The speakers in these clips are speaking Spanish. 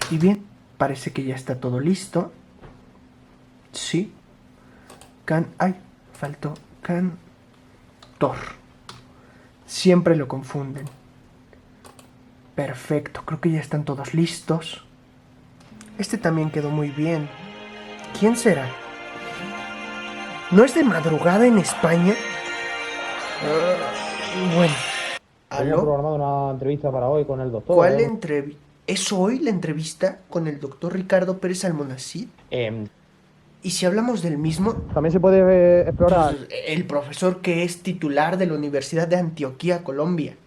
Y bien, parece que ya está todo listo. Sí. Ay, faltó cantor. Siempre lo confunden. Perfecto, creo que ya están todos listos. Este también quedó muy bien. ¿Quién será? ¿No es de madrugada en España? Bueno. Tenía ¿Aló? programado una entrevista para hoy con el doctor, ¿Cuál entrevista? ¿Es hoy la entrevista con el doctor Ricardo Pérez Almonacid? Em, ¿Y si hablamos del mismo? También se puede Pues explorar. el profesor que es titular de la Universidad de Antioquía, Colombia.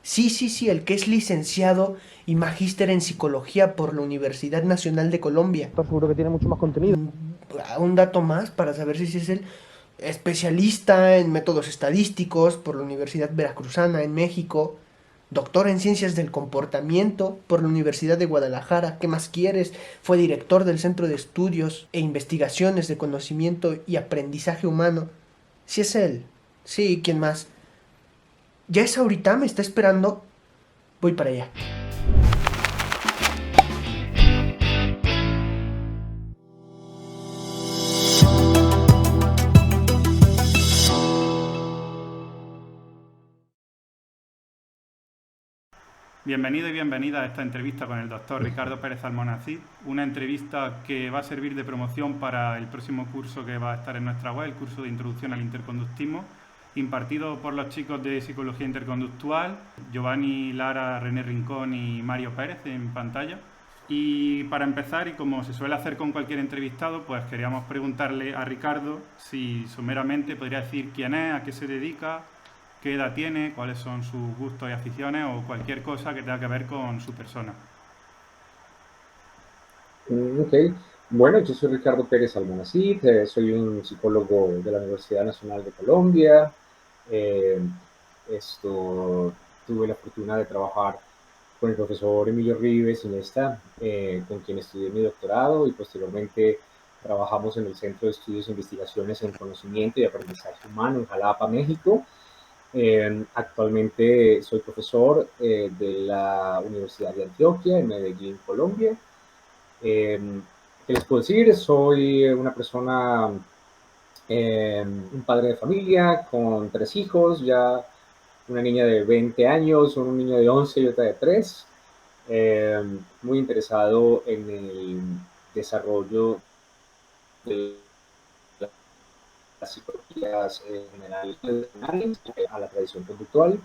Sí, sí, sí, el que es licenciado y magíster en psicología por la Universidad Nacional de Colombia. Doctor, seguro que tiene mucho más contenido. Mm, Un dato más para saber si es el especialista en métodos estadísticos por la Universidad Veracruzana en México, doctor en ciencias del comportamiento por la Universidad de Guadalajara. ¿Qué más quieres? Fue director del Centro de Estudios e Investigaciones de Conocimiento y Aprendizaje Humano. Sí es él. Sí, ¿quién más? Ya es ahorita, me está esperando. Voy para allá. Bienvenido y bienvenida a esta entrevista con el doctor Ricardo Pérez Almonacid, una entrevista que va a servir de promoción para el próximo curso que va a estar en nuestra web, el curso de Introducción al Interconductismo, impartido por los chicos de Psicología Interconductual, Giovanni Lara, René Rincón y Mario Pérez en pantalla. Y para empezar, y como se suele hacer con cualquier entrevistado, pues queríamos preguntarle a Ricardo si someramente podría decir quién es, a qué se dedica, qué edad tiene, cuáles son sus gustos y aficiones o cualquier cosa que tenga que ver con su persona. Ok, bueno, yo soy Ricardo Pérez Almonacid, soy un psicólogo de la Universidad Nacional de Colombia. Eh, Tuve la fortuna de trabajar con el profesor Emilio Rives Iniesta, con quien estudié mi doctorado y posteriormente trabajamos en el Centro de Estudios e Investigaciones en Conocimiento y Aprendizaje Humano en Jalapa, México. Actualmente soy profesor de la Universidad de Antioquia en Medellín, Colombia. Eh, ¿Qué les puedo decir? Soy una persona, un padre de familia con 3 hijos, ya una niña de 20 años, un niño de 11 y otra de 3. Eh, Muy interesado en el desarrollo de las psicologías generales a la tradición conductual,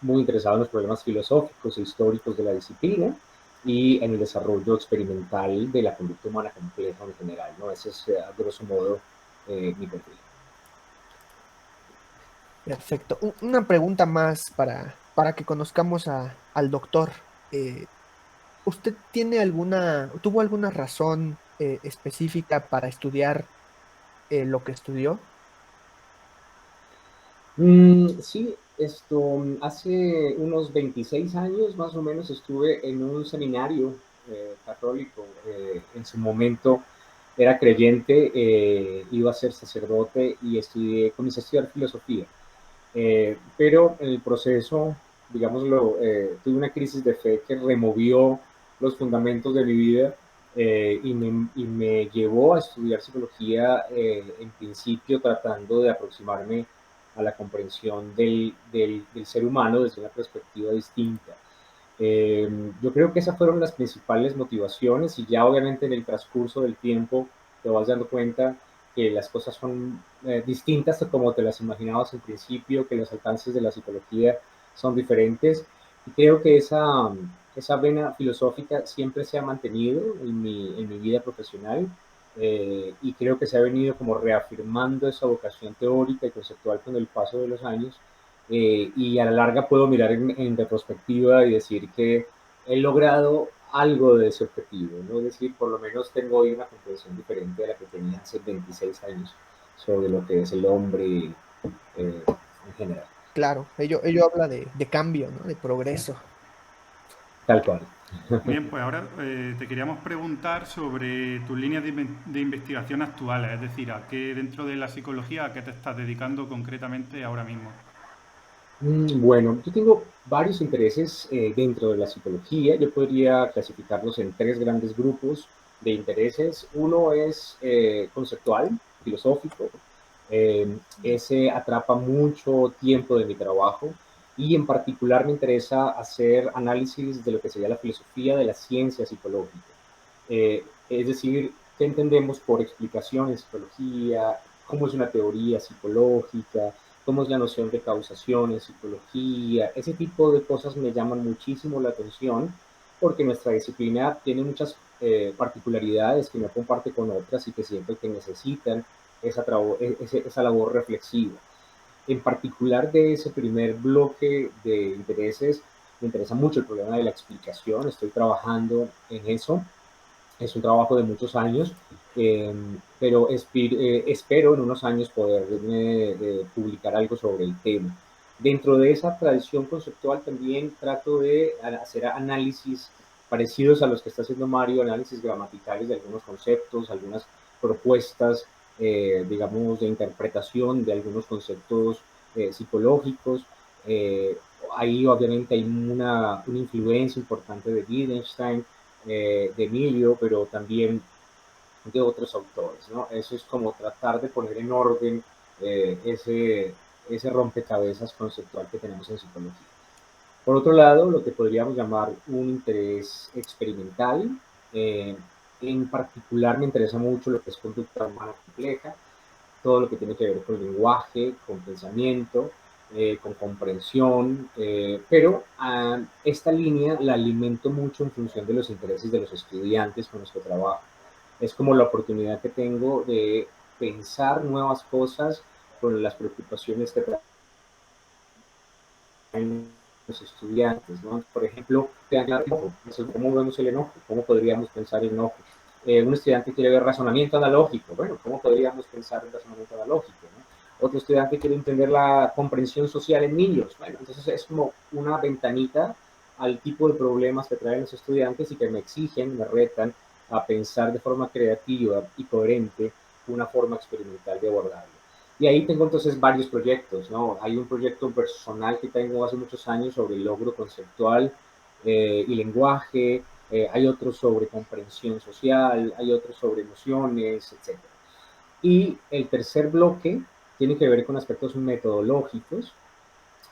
muy interesado en los problemas filosóficos e históricos de la disciplina y en el desarrollo experimental de la conducta humana compleja en general, ¿no? Ese es, a grosso modo, mi perfil. Perfecto. Una pregunta más para que conozcamos al doctor. ¿Usted tuvo alguna razón específica para estudiar lo que estudió? Sí, hace unos 26 años más o menos estuve en un seminario católico. En su momento era creyente, iba a ser sacerdote y comencé a estudiar filosofía. Pero en el proceso, digámoslo, tuve una crisis de fe que removió los fundamentos de mi vida, y me llevó a estudiar psicología, en principio tratando de aproximarme a la comprensión del ser humano desde una perspectiva distinta. Eh, yo creo que esas fueron las principales motivaciones y ya obviamente en el transcurso del tiempo te vas dando cuenta que las cosas son distintas a como te las imaginabas en principio, que los alcances de la psicología son diferentes. Y creo que esa vena filosófica siempre se ha mantenido en mi vida profesional, y creo que se ha venido como reafirmando esa vocación teórica y conceptual con el paso de los años. Y a la larga puedo mirar en retrospectiva y decir que he logrado algo de ese objetivo, ¿no? Es decir, por lo menos tengo hoy una comprensión diferente a la que tenía hace 26 años sobre lo que es el hombre en general. Claro, ello habla de cambio, ¿no? De progreso. Tal cual. Bien, pues ahora te queríamos preguntar sobre tus líneas de investigación actuales, es decir, a qué dentro de la psicología, a qué te estás dedicando concretamente ahora mismo. Bueno, yo tengo varios intereses dentro de la psicología. Yo podría clasificarlos en tres grandes grupos de intereses. Uno es conceptual, filosófico. Ese atrapa mucho tiempo de mi trabajo y en particular me interesa hacer análisis de lo que sería la filosofía de la ciencia psicológica. Es decir, qué entendemos por explicación en psicología, cómo es una teoría psicológica, cómo es la noción de causación en psicología. Ese tipo de cosas me llaman muchísimo la atención porque nuestra disciplina tiene muchas particularidades que no comparte con otras y que siento que necesitan esa labor reflexiva. En particular de ese primer bloque de intereses, me interesa mucho el problema de la explicación, estoy trabajando en eso, es un trabajo de muchos años, eh, pero espero en unos años poder publicar algo sobre el tema. Dentro de esa tradición conceptual también trato de hacer análisis parecidos a los que está haciendo Mario, análisis gramaticales de algunos conceptos, algunas propuestas, digamos, de interpretación de algunos conceptos psicológicos. Eh, Ahí obviamente hay una influencia importante de Wittgenstein, de Emilio, pero también de otros autores, ¿no? Eso es como tratar de poner en orden ese rompecabezas conceptual que tenemos en psicología. Por otro lado, lo que podríamos llamar un interés experimental, eh, en particular me interesa mucho lo que es conducta humana compleja, todo lo que tiene que ver con lenguaje, con pensamiento, con comprensión, pero esta línea la alimento mucho en función de los intereses de los estudiantes con los que trabajo. Es como la oportunidad que tengo de pensar nuevas cosas con las preocupaciones que traen los estudiantes, ¿no? Por ejemplo, ¿cómo vemos el enojo? ¿Cómo podríamos pensar el enojo? Un estudiante quiere ver razonamiento analógico. Bueno, ¿cómo podríamos pensar en razonamiento analógico? ¿No? Otro estudiante quiere entender la comprensión social en niños. Bueno, entonces es como una ventanita al tipo de problemas que traen los estudiantes y que me exigen, me retan a pensar de forma creativa y coherente una forma experimental de abordarlo. Y ahí tengo entonces varios proyectos, ¿no? Hay un proyecto personal que tengo hace muchos años sobre el logro conceptual y lenguaje, hay otros sobre comprensión social, hay otros sobre emociones, etc. Y el tercer bloque tiene que ver con aspectos metodológicos,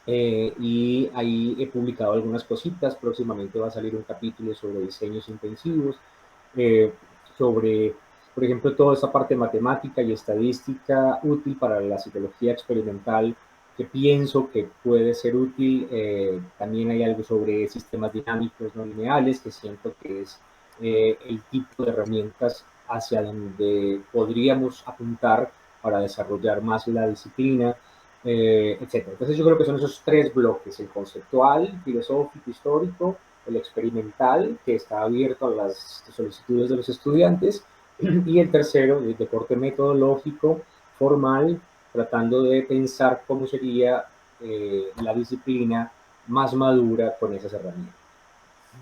y ahí he publicado algunas cositas. Próximamente va a salir un capítulo sobre diseños intensivos, eh, sobre, por ejemplo, toda esta parte matemática y estadística útil para la psicología experimental, que pienso que puede ser útil. También hay algo sobre sistemas dinámicos no lineales, que siento que es el tipo de herramientas hacia donde podríamos apuntar para desarrollar más la disciplina, etc. Entonces yo creo que son esos tres bloques: el conceptual, filosófico, histórico; el experimental, que está abierto a las solicitudes de los estudiantes; y el tercero, de corte metodológico, formal, tratando de pensar cómo sería la disciplina más madura con esas herramientas.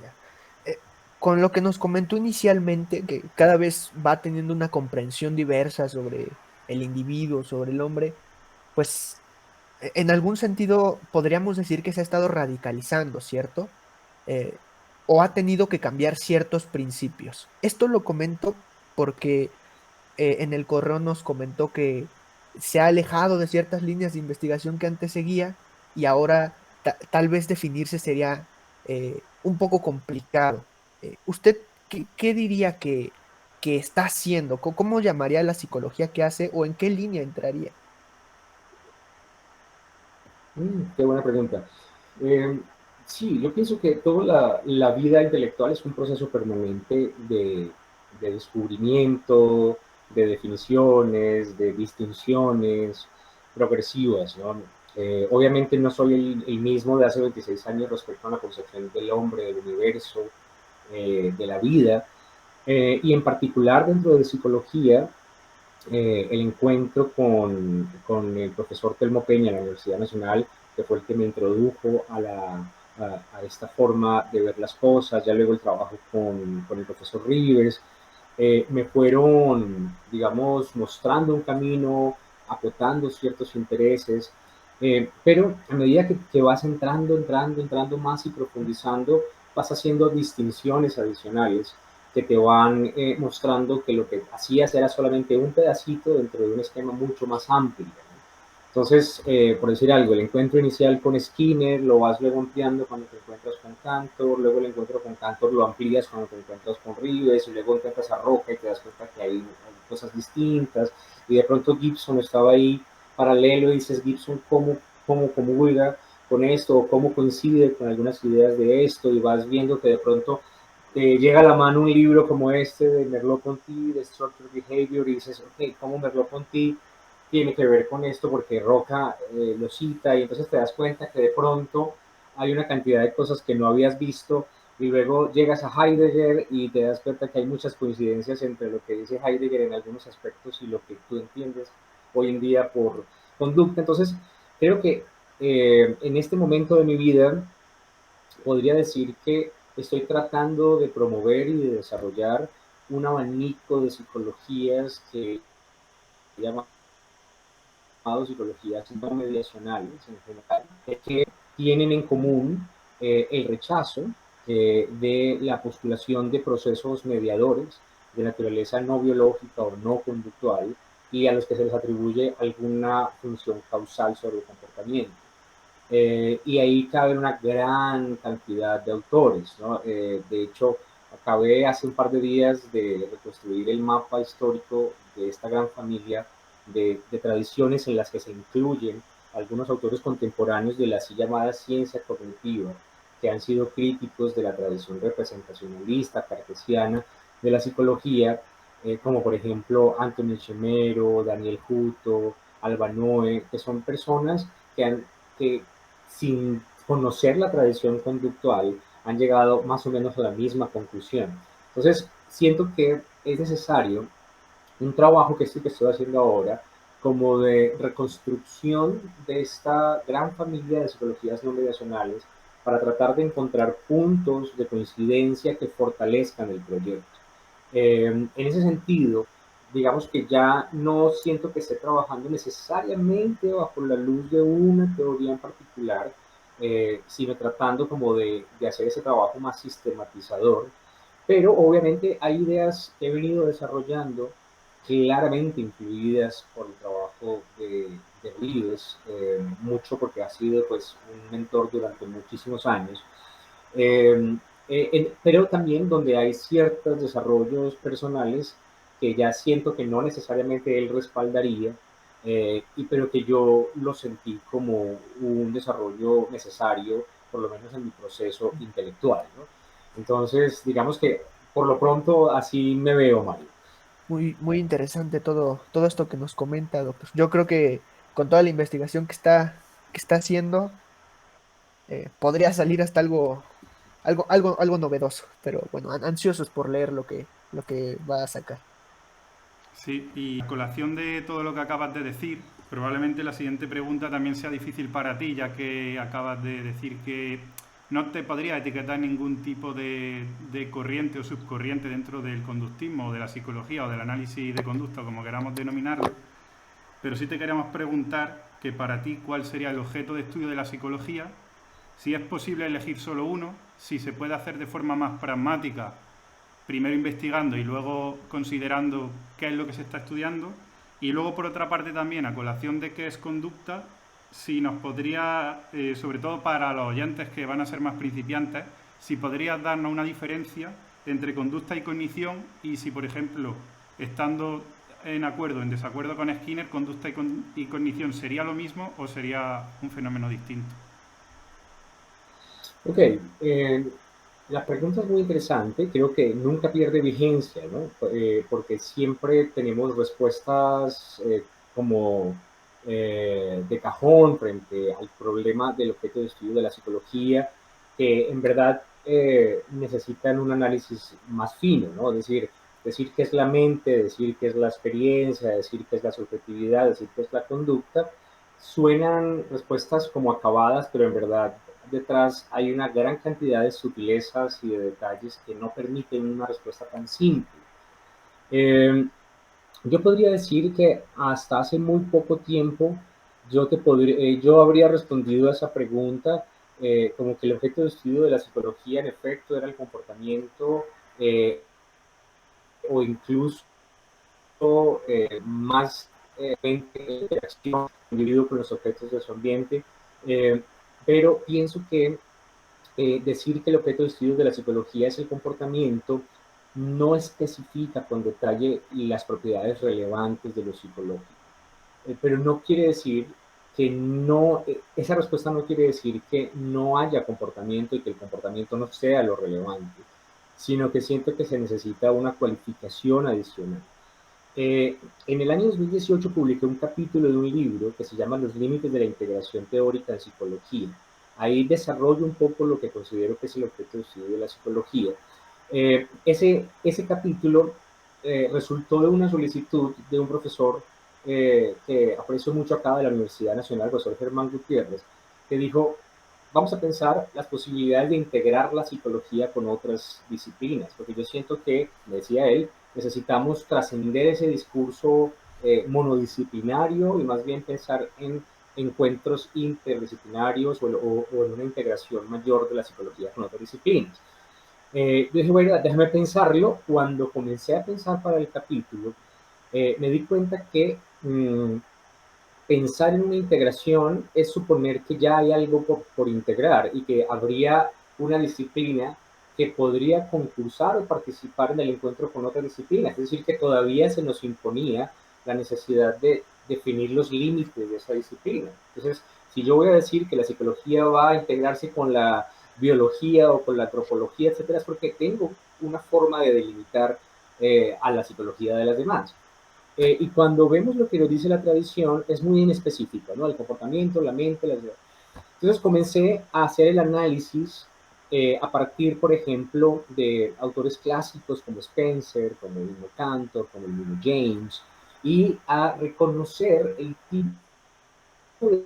Ya. Con lo que nos comentó inicialmente, que cada vez va teniendo una comprensión diversa sobre el individuo, sobre el hombre, pues en algún sentido podríamos decir que se ha estado radicalizando, ¿cierto? Eh, o ha tenido que cambiar ciertos principios. Esto lo comento porque en el correo nos comentó que se ha alejado de ciertas líneas de investigación que antes seguía y ahora tal vez definirse sería un poco complicado. ¿Usted qué diría que está haciendo? ¿Cómo llamaría la psicología que hace o en qué línea entraría? Qué buena pregunta. Eh, sí, yo pienso que toda la vida intelectual es un proceso permanente de descubrimiento, de definiciones, de distinciones progresivas, ¿no? Obviamente no soy el mismo de hace 26 años respecto a la concepción del hombre, del universo, de la vida, y en particular dentro de psicología, el encuentro con el profesor Telmo Peña en la Universidad Nacional, que fue el que me introdujo a esta forma de ver las cosas. Ya luego el trabajo con el profesor Rivers, me fueron, digamos, mostrando un camino, acotando ciertos intereses. Pero a medida que vas entrando más y profundizando, vas haciendo distinciones adicionales que te van mostrando que lo que hacías era solamente un pedacito dentro de un esquema mucho más amplio, ¿no? Entonces, por decir algo, el encuentro inicial con Skinner lo vas luego ampliando cuando te encuentras con Cantor, luego el encuentro con Cantor lo amplías cuando te encuentras con Rives, y luego encuentras a Roca y te das cuenta que hay cosas distintas, y de pronto Gibson estaba ahí paralelo y dices, Gibson, ¿cómo comulga con esto? ¿O cómo coincide con algunas ideas de esto? Y vas viendo que de pronto te llega a la mano un libro como este de Merleau-Ponty, de Structured Behavior, y dices, ok, ¿cómo Merleau-Ponty tiene que ver con esto? Porque Roca lo cita, y entonces te das cuenta que de pronto hay una cantidad de cosas que no habías visto, y luego llegas a Heidegger y te das cuenta que hay muchas coincidencias entre lo que dice Heidegger en algunos aspectos y lo que tú entiendes hoy en día por conducta. Entonces, creo que en este momento de mi vida podría decir que estoy tratando de promover y de desarrollar un abanico de psicologías que llaman psicologías no mediacionales en general, que tienen en común el rechazo de la postulación de procesos mediadores de naturaleza no biológica o no conductual y a los que se les atribuye alguna función causal sobre el comportamiento. Y ahí cabe una gran cantidad de autores, ¿no? De hecho, acabé hace un par de días de reconstruir el mapa histórico de esta gran familia de tradiciones en las que se incluyen algunos autores contemporáneos de la así llamada ciencia cognitiva, que han sido críticos de la tradición representacionalista, cartesiana, de la psicología, como por ejemplo Anthony Chemero, Daniel Hutto, Alba Noe, que son personas que sin conocer la tradición conductual, han llegado más o menos a la misma conclusión. Entonces, siento que es necesario un trabajo que que estoy haciendo ahora, como de reconstrucción de esta gran familia de psicologías no mediacionales para tratar de encontrar puntos de coincidencia que fortalezcan el proyecto. En ese sentido, digamos que ya no siento que esté trabajando necesariamente bajo la luz de una teoría en particular, sino tratando como de hacer ese trabajo más sistematizador. Pero obviamente hay ideas que he venido desarrollando claramente influidas por el trabajo de Rives, mucho porque ha sido pues un mentor durante muchísimos años, eh, pero también donde hay ciertos desarrollos personales que ya siento que no necesariamente él respaldaría, pero que yo lo sentí como un desarrollo necesario, por lo menos en mi proceso intelectual, ¿no? Entonces, digamos que por lo pronto así me veo, Mario. Muy, muy interesante todo esto que nos comenta, doctor. Yo creo que con toda la investigación que está haciendo, podría salir hasta algo novedoso, pero bueno, ansiosos por leer lo que va a sacar. Sí, y a colación de todo lo que acabas de decir, probablemente la siguiente pregunta también sea difícil para ti, ya que acabas de decir que no te podría etiquetar ningún tipo de corriente o subcorriente dentro del conductismo o de la psicología o del análisis de conducta, como queramos denominarlo, pero sí te queremos preguntar que para ti cuál sería el objeto de estudio de la psicología, si es posible elegir solo uno, si se puede hacer de forma más pragmática, primero investigando y luego considerando qué es lo que se está estudiando, y luego por otra parte también a colación de qué es conducta, si nos podría, sobre todo para los oyentes que van a ser más principiantes, si podrías darnos una diferencia entre conducta y cognición y si, por ejemplo, estando en acuerdo, en desacuerdo con Skinner, conducta y cognición sería lo mismo o sería un fenómeno distinto. Ok, la pregunta es muy interesante, creo que nunca pierde vigencia, ¿no? Porque siempre tenemos respuestas como de cajón frente al problema del objeto de estudio de la psicología, que en verdad necesitan un análisis más fino, ¿no? Es decir qué es la mente, decir qué es la experiencia, decir qué es la subjetividad, decir qué es la conducta, suenan respuestas como acabadas, pero en verdad detrás hay una gran cantidad de sutilezas y de detalles que no permiten una respuesta tan simple. Eh, yo podría decir que hasta hace muy poco tiempo yo habría respondido a esa pregunta como que el objeto de estudio de la psicología en efecto era el comportamiento o incluso más interacción del individuo con los objetos de su ambiente, pero pienso que decir que el objeto de estudio de la psicología es el comportamiento no especifica con detalle las propiedades relevantes de lo psicológico. Pero no quiere decir que no, esa respuesta no quiere decir que no haya comportamiento y que el comportamiento no sea lo relevante, sino que siento que se necesita una cualificación adicional. En el año 2018 publiqué un capítulo de un libro que se llama Los límites de la integración teórica en psicología. Ahí desarrollo un poco lo que considero que es el objeto de estudio de la psicología. Ese capítulo resultó de una solicitud de un profesor que aprecio mucho acá de la Universidad Nacional, el profesor Germán Gutiérrez, que dijo, vamos a pensar las posibilidades de integrar la psicología con otras disciplinas, porque yo siento que, me decía él, necesitamos trascender ese discurso monodisciplinario y más bien pensar en encuentros interdisciplinarios o en una integración mayor de la psicología con otras disciplinas. Yo dije, bueno, déjame pensarlo. Cuando comencé a pensar para el capítulo, me di cuenta que pensar en una integración es suponer que ya hay algo por integrar y que habría una disciplina que podría concursar o participar en el encuentro con otra disciplina. Es decir, que todavía se nos imponía la necesidad de definir los límites de esa disciplina. Entonces, si yo voy a decir que la psicología va a integrarse con la biología o con la antropología, etcétera, es porque tengo una forma de delimitar a la psicología de las demás. Y cuando vemos lo que nos dice la tradición, es muy inespecífico, ¿no? El comportamiento, la mente, las... Entonces comencé a hacer el análisis a partir, por ejemplo, de autores clásicos como Spencer, como el mismo Cantor, como el mismo James, y a reconocer el tipo de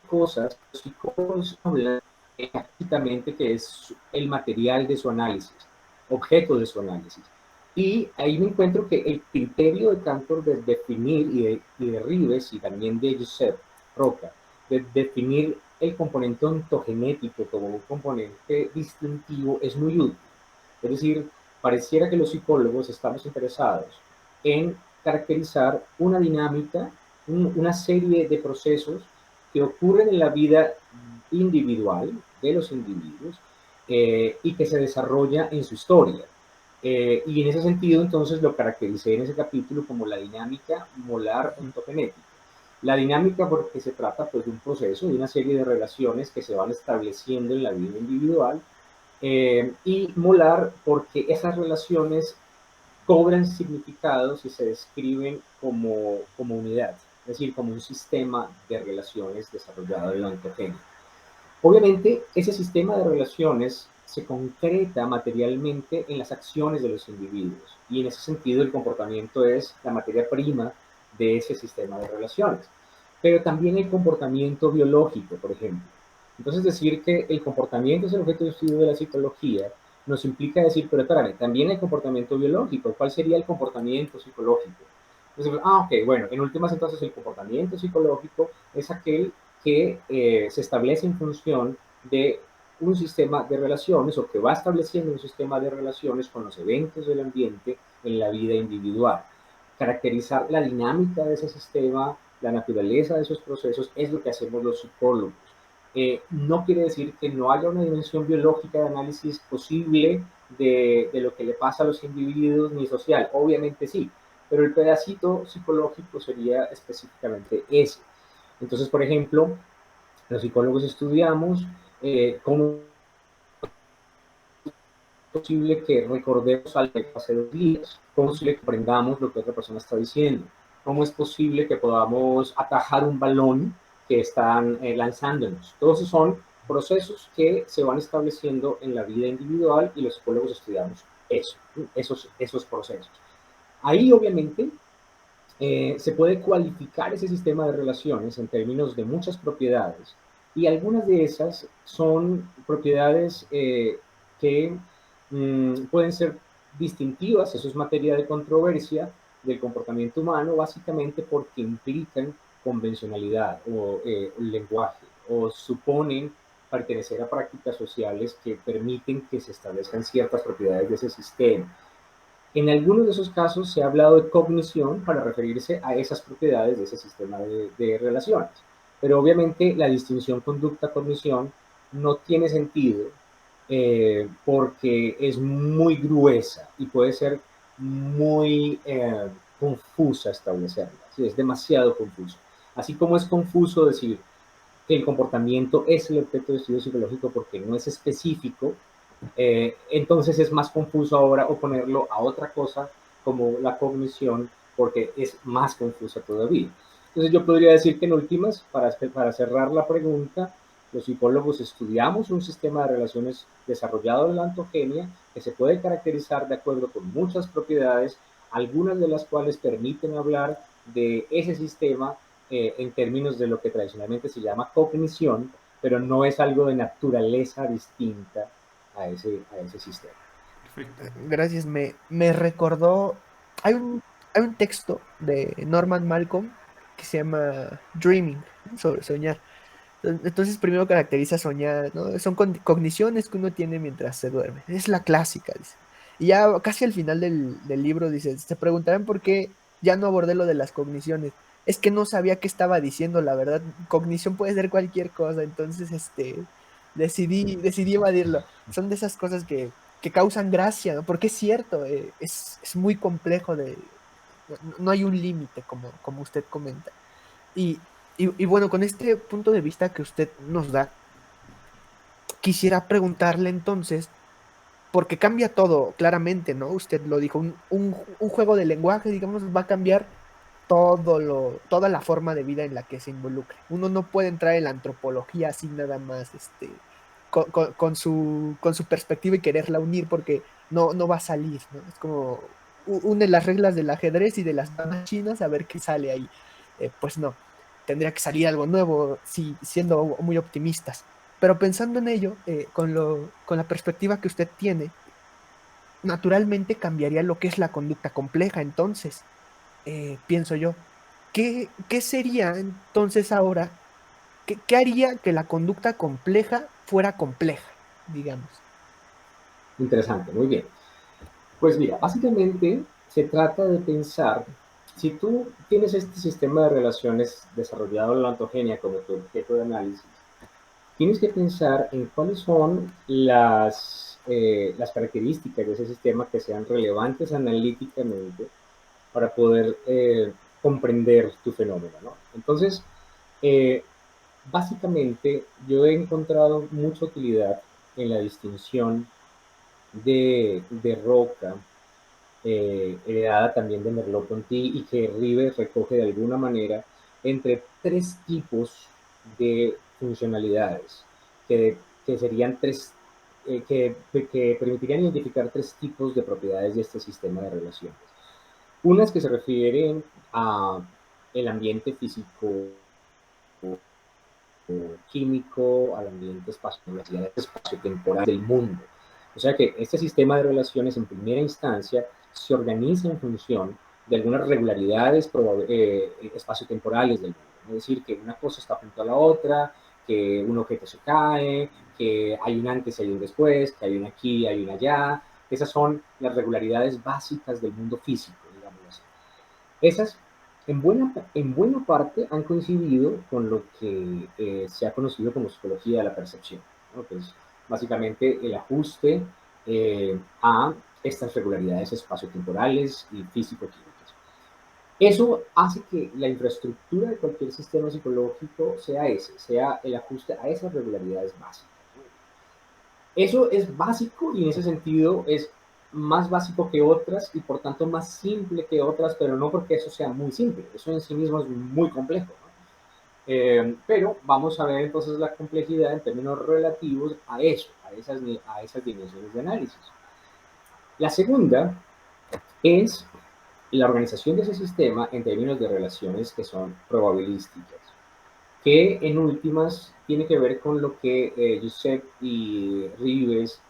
cosas que los psicólogos hablan prácticamente que es el material de su análisis, objeto de su análisis. Y ahí me encuentro que el criterio de Cantor de definir y de Rives y también de Josep Roca, de definir el componente ontogenético como un componente distintivo es muy útil. Es decir, pareciera que los psicólogos estamos interesados en caracterizar una dinámica, una serie de procesos que ocurren en la vida individual de los individuos y que se desarrolla en su historia. Y en ese sentido, entonces, lo caractericé en ese capítulo como la dinámica molar ontogenética. La dinámica porque se trata pues, de un proceso, de una serie de relaciones que se van estableciendo en la vida individual, y molar porque esas relaciones cobran significados y se describen como unidad, es decir, como un sistema de relaciones desarrollado en la ontogenia. Obviamente, ese sistema de relaciones se concreta materialmente en las acciones de los individuos y en ese sentido el comportamiento es la materia prima de ese sistema de relaciones. Pero también el comportamiento biológico, por ejemplo. Entonces decir que el comportamiento es el objeto de estudio de la psicología nos implica decir, pero espérame, también hay comportamiento biológico. ¿Cuál sería el comportamiento psicológico? Entonces, ok, bueno, en últimas entonces el comportamiento psicológico es aquel que se establece en función de un sistema de relaciones o que va estableciendo un sistema de relaciones con los eventos del ambiente en la vida individual. Caracterizar la dinámica de ese sistema, la naturaleza de esos procesos, es lo que hacemos los psicólogos. No quiere decir que no haya una dimensión biológica de análisis posible de lo que le pasa a los individuos ni social. Obviamente sí, pero el pedacito psicológico sería específicamente ese. Entonces, por ejemplo, los psicólogos estudiamos cómo es posible que recordemos algo que hace 2 días, cómo es posible que aprendamos lo que otra persona está diciendo, cómo es posible que podamos atajar un balón que están lanzándonos. Todos esos son procesos que se van estableciendo en la vida individual y los psicólogos estudiamos esos procesos. Ahí, obviamente, se puede cualificar ese sistema de relaciones en términos de muchas propiedades y algunas de esas son propiedades que pueden ser distintivas, eso es materia de controversia del comportamiento humano, básicamente porque implican convencionalidad o lenguaje, o suponen pertenecer a prácticas sociales que permiten que se establezcan ciertas propiedades de ese sistema. En algunos de esos casos se ha hablado de cognición para referirse a esas propiedades de ese sistema de relaciones. Pero obviamente la distinción conducta-cognición no tiene sentido porque es muy gruesa y puede ser muy confusa establecerla. ¿Sí? Es demasiado confuso. Así como es confuso decir que el comportamiento es el objeto de estudio psicológico porque no es específico, entonces es más confuso ahora oponerlo a otra cosa como la cognición porque es más confusa todavía. Entonces yo podría decir que en últimas, para cerrar la pregunta, los psicólogos estudiamos un sistema de relaciones desarrollado en la ontogenia que se puede caracterizar de acuerdo con muchas propiedades, algunas de las cuales permiten hablar de ese sistema en términos de lo que tradicionalmente se llama cognición, pero no es algo de naturaleza distinta a ese sistema. Perfecto. Gracias, me recordó, hay un texto de Norman Malcolm que se llama Dreaming, ¿no? Sobre soñar. Entonces primero caracteriza soñar, ¿no? Son cogniciones que uno tiene mientras se duerme. Es la clásica, dice. Y ya casi al final del libro dice, se preguntarán por qué ya no abordé lo de las cogniciones. Es que no sabía qué estaba diciendo, la verdad. Cognición puede ser cualquier cosa, entonces decidí evadirlo. Son de esas cosas que causan gracia, ¿no? Porque es cierto, es muy complejo no hay un límite, como usted comenta. Y bueno, con este punto de vista que usted nos da, quisiera preguntarle entonces, porque cambia todo, claramente, ¿no? Usted lo dijo, un juego de lenguaje, digamos, va a cambiar toda la forma de vida en la que se involucre. Uno no puede entrar en la antropología así nada más, con su perspectiva y quererla unir porque no va a salir, ¿no? Es como une las reglas del ajedrez y de las damas chinas a ver qué sale ahí. Pues no, tendría que salir algo nuevo, sí, siendo muy optimistas. Pero pensando en ello, con la perspectiva que usted tiene, naturalmente cambiaría lo que es la conducta compleja. Entonces, pienso yo, ¿qué sería entonces ahora? ¿Qué haría que la conducta compleja fuera compleja, digamos? Interesante, muy bien. Pues mira, básicamente se trata de pensar, si tú tienes este sistema de relaciones desarrollado en la ontogenia como tu objeto de análisis, tienes que pensar en cuáles son las características de ese sistema que sean relevantes analíticamente para poder comprender tu fenómeno, ¿no? Entonces, eh, básicamente yo he encontrado mucha utilidad en la distinción de Roca, heredada también de Merleau-Ponty y que Rives recoge de alguna manera entre tres tipos de funcionalidades, que serían que permitirían identificar tres tipos de propiedades de este sistema de relaciones. Unas que se refieren a el ambiente físico químico, al ambiente espacio-temporal del mundo. O sea que este sistema de relaciones en primera instancia se organiza en función de algunas regularidades espaciotemporales del mundo. Es decir, que una cosa está junto a la otra, que un objeto se cae, que hay un antes y hay un después, que hay un aquí y hay un allá. Esas son las regularidades básicas del mundo físico, digamos así. Esas en buena parte han coincidido con lo que se ha conocido como psicología de la percepción, ¿no? Que es básicamente el ajuste a estas regularidades espaciotemporales y físico-químicas. Eso hace que la infraestructura de cualquier sistema psicológico sea ese, sea el ajuste a esas regularidades básicas. Eso es básico y en ese sentido es más básico que otras y por tanto más simple que otras, pero no porque eso sea muy simple, eso en sí mismo es muy complejo, ¿no? Pero vamos a ver entonces la complejidad en términos relativos a eso, a esas dimensiones de análisis. La segunda es la organización de ese sistema en términos de relaciones que son probabilísticas, que en últimas tiene que ver con lo que Josep y Rives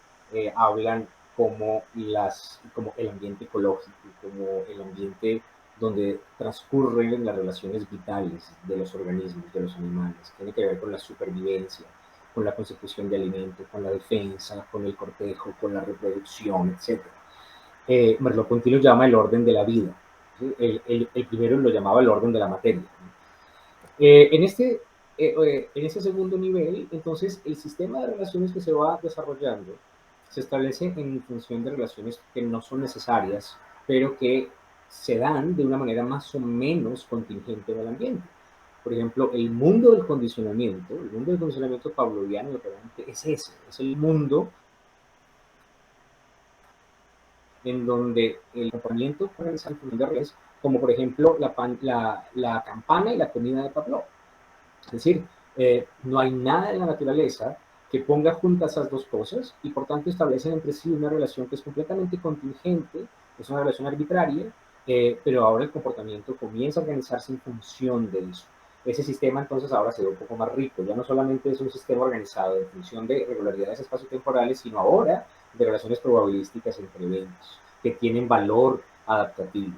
hablan como el ambiente ecológico, como el ambiente donde transcurren las relaciones vitales de los organismos, de los animales. Tiene que ver con la supervivencia, con la consecución de alimentos, con la defensa, con el cortejo, con la reproducción, etc. Merleau-Ponty lo llama el orden de la vida. ¿Sí? El primero lo llamaba el orden de la materia. En este segundo nivel, entonces, el sistema de relaciones que se va desarrollando se establece en función de relaciones que no son necesarias, pero que se dan de una manera más o menos contingente en el ambiente. Por ejemplo, el mundo del condicionamiento pavloviano es ese, es el mundo en donde el comportamiento organiza en función de redes, como por ejemplo la campana y la comida de Pavlov. Es decir, no hay nada en la naturaleza que ponga juntas esas dos cosas y por tanto establecen entre sí una relación que es completamente contingente, es una relación arbitraria, pero ahora el comportamiento comienza a organizarse en función de eso. Ese sistema entonces ahora se ve un poco más rico, ya no solamente es un sistema organizado en función de regularidades espaciotemporales, sino ahora de relaciones probabilísticas entre eventos que tienen valor adaptativo.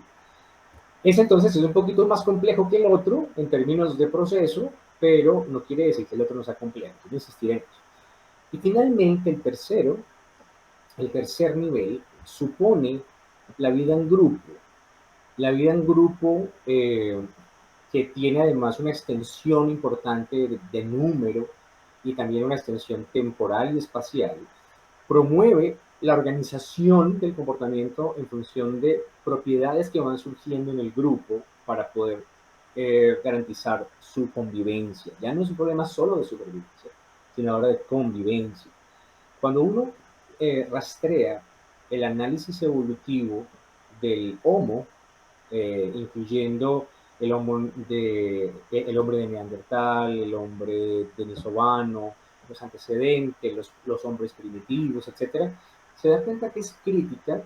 Ese entonces es un poquito más complejo que el otro en términos de proceso, pero no quiere decir que el otro no sea complejo, quiero insistir en eso. Y finalmente el tercer nivel, supone la vida en grupo. La vida en grupo que tiene además una extensión importante de número y también una extensión temporal y espacial, promueve la organización del comportamiento en función de propiedades que van surgiendo en el grupo para poder garantizar su convivencia. Ya no es un problema solo de supervivencia, sino ahora de convivencia. Cuando uno rastrea el análisis evolutivo del Homo, incluyendo el hombre de Neandertal, el hombre denisovano, los antecedentes, los hombres primitivos, etc., se da cuenta que es crítica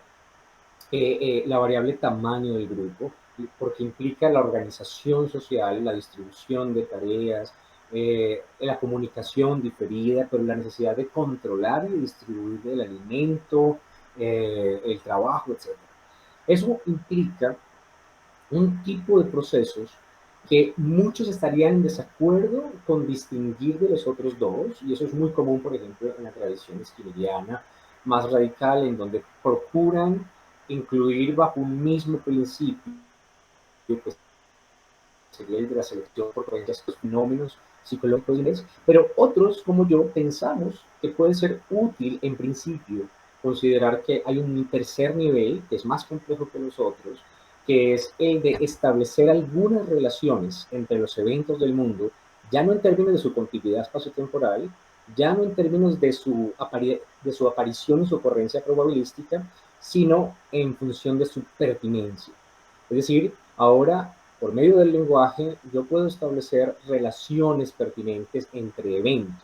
la variable tamaño del grupo, porque implica la organización social, la distribución de tareas, la comunicación diferida, pero la necesidad de controlar y distribuir el alimento, el trabajo, etc. Eso implica un tipo de procesos que muchos estarían en desacuerdo con distinguir de los otros dos, y eso es muy común, por ejemplo, en la tradición esquileriana más radical, en donde procuran incluir bajo un mismo principio, que sería el de la selección por creencias, los fenómenos psicológicos, pero otros, como yo, pensamos que puede ser útil en principio considerar que hay un tercer nivel, que es más complejo que los otros, que es el de establecer algunas relaciones entre los eventos del mundo, ya no en términos de su contiguidad espaciotemporal, ya no en términos de su aparición y su ocurrencia probabilística, sino en función de su pertinencia. Es decir, ahora, por medio del lenguaje, yo puedo establecer relaciones pertinentes entre eventos.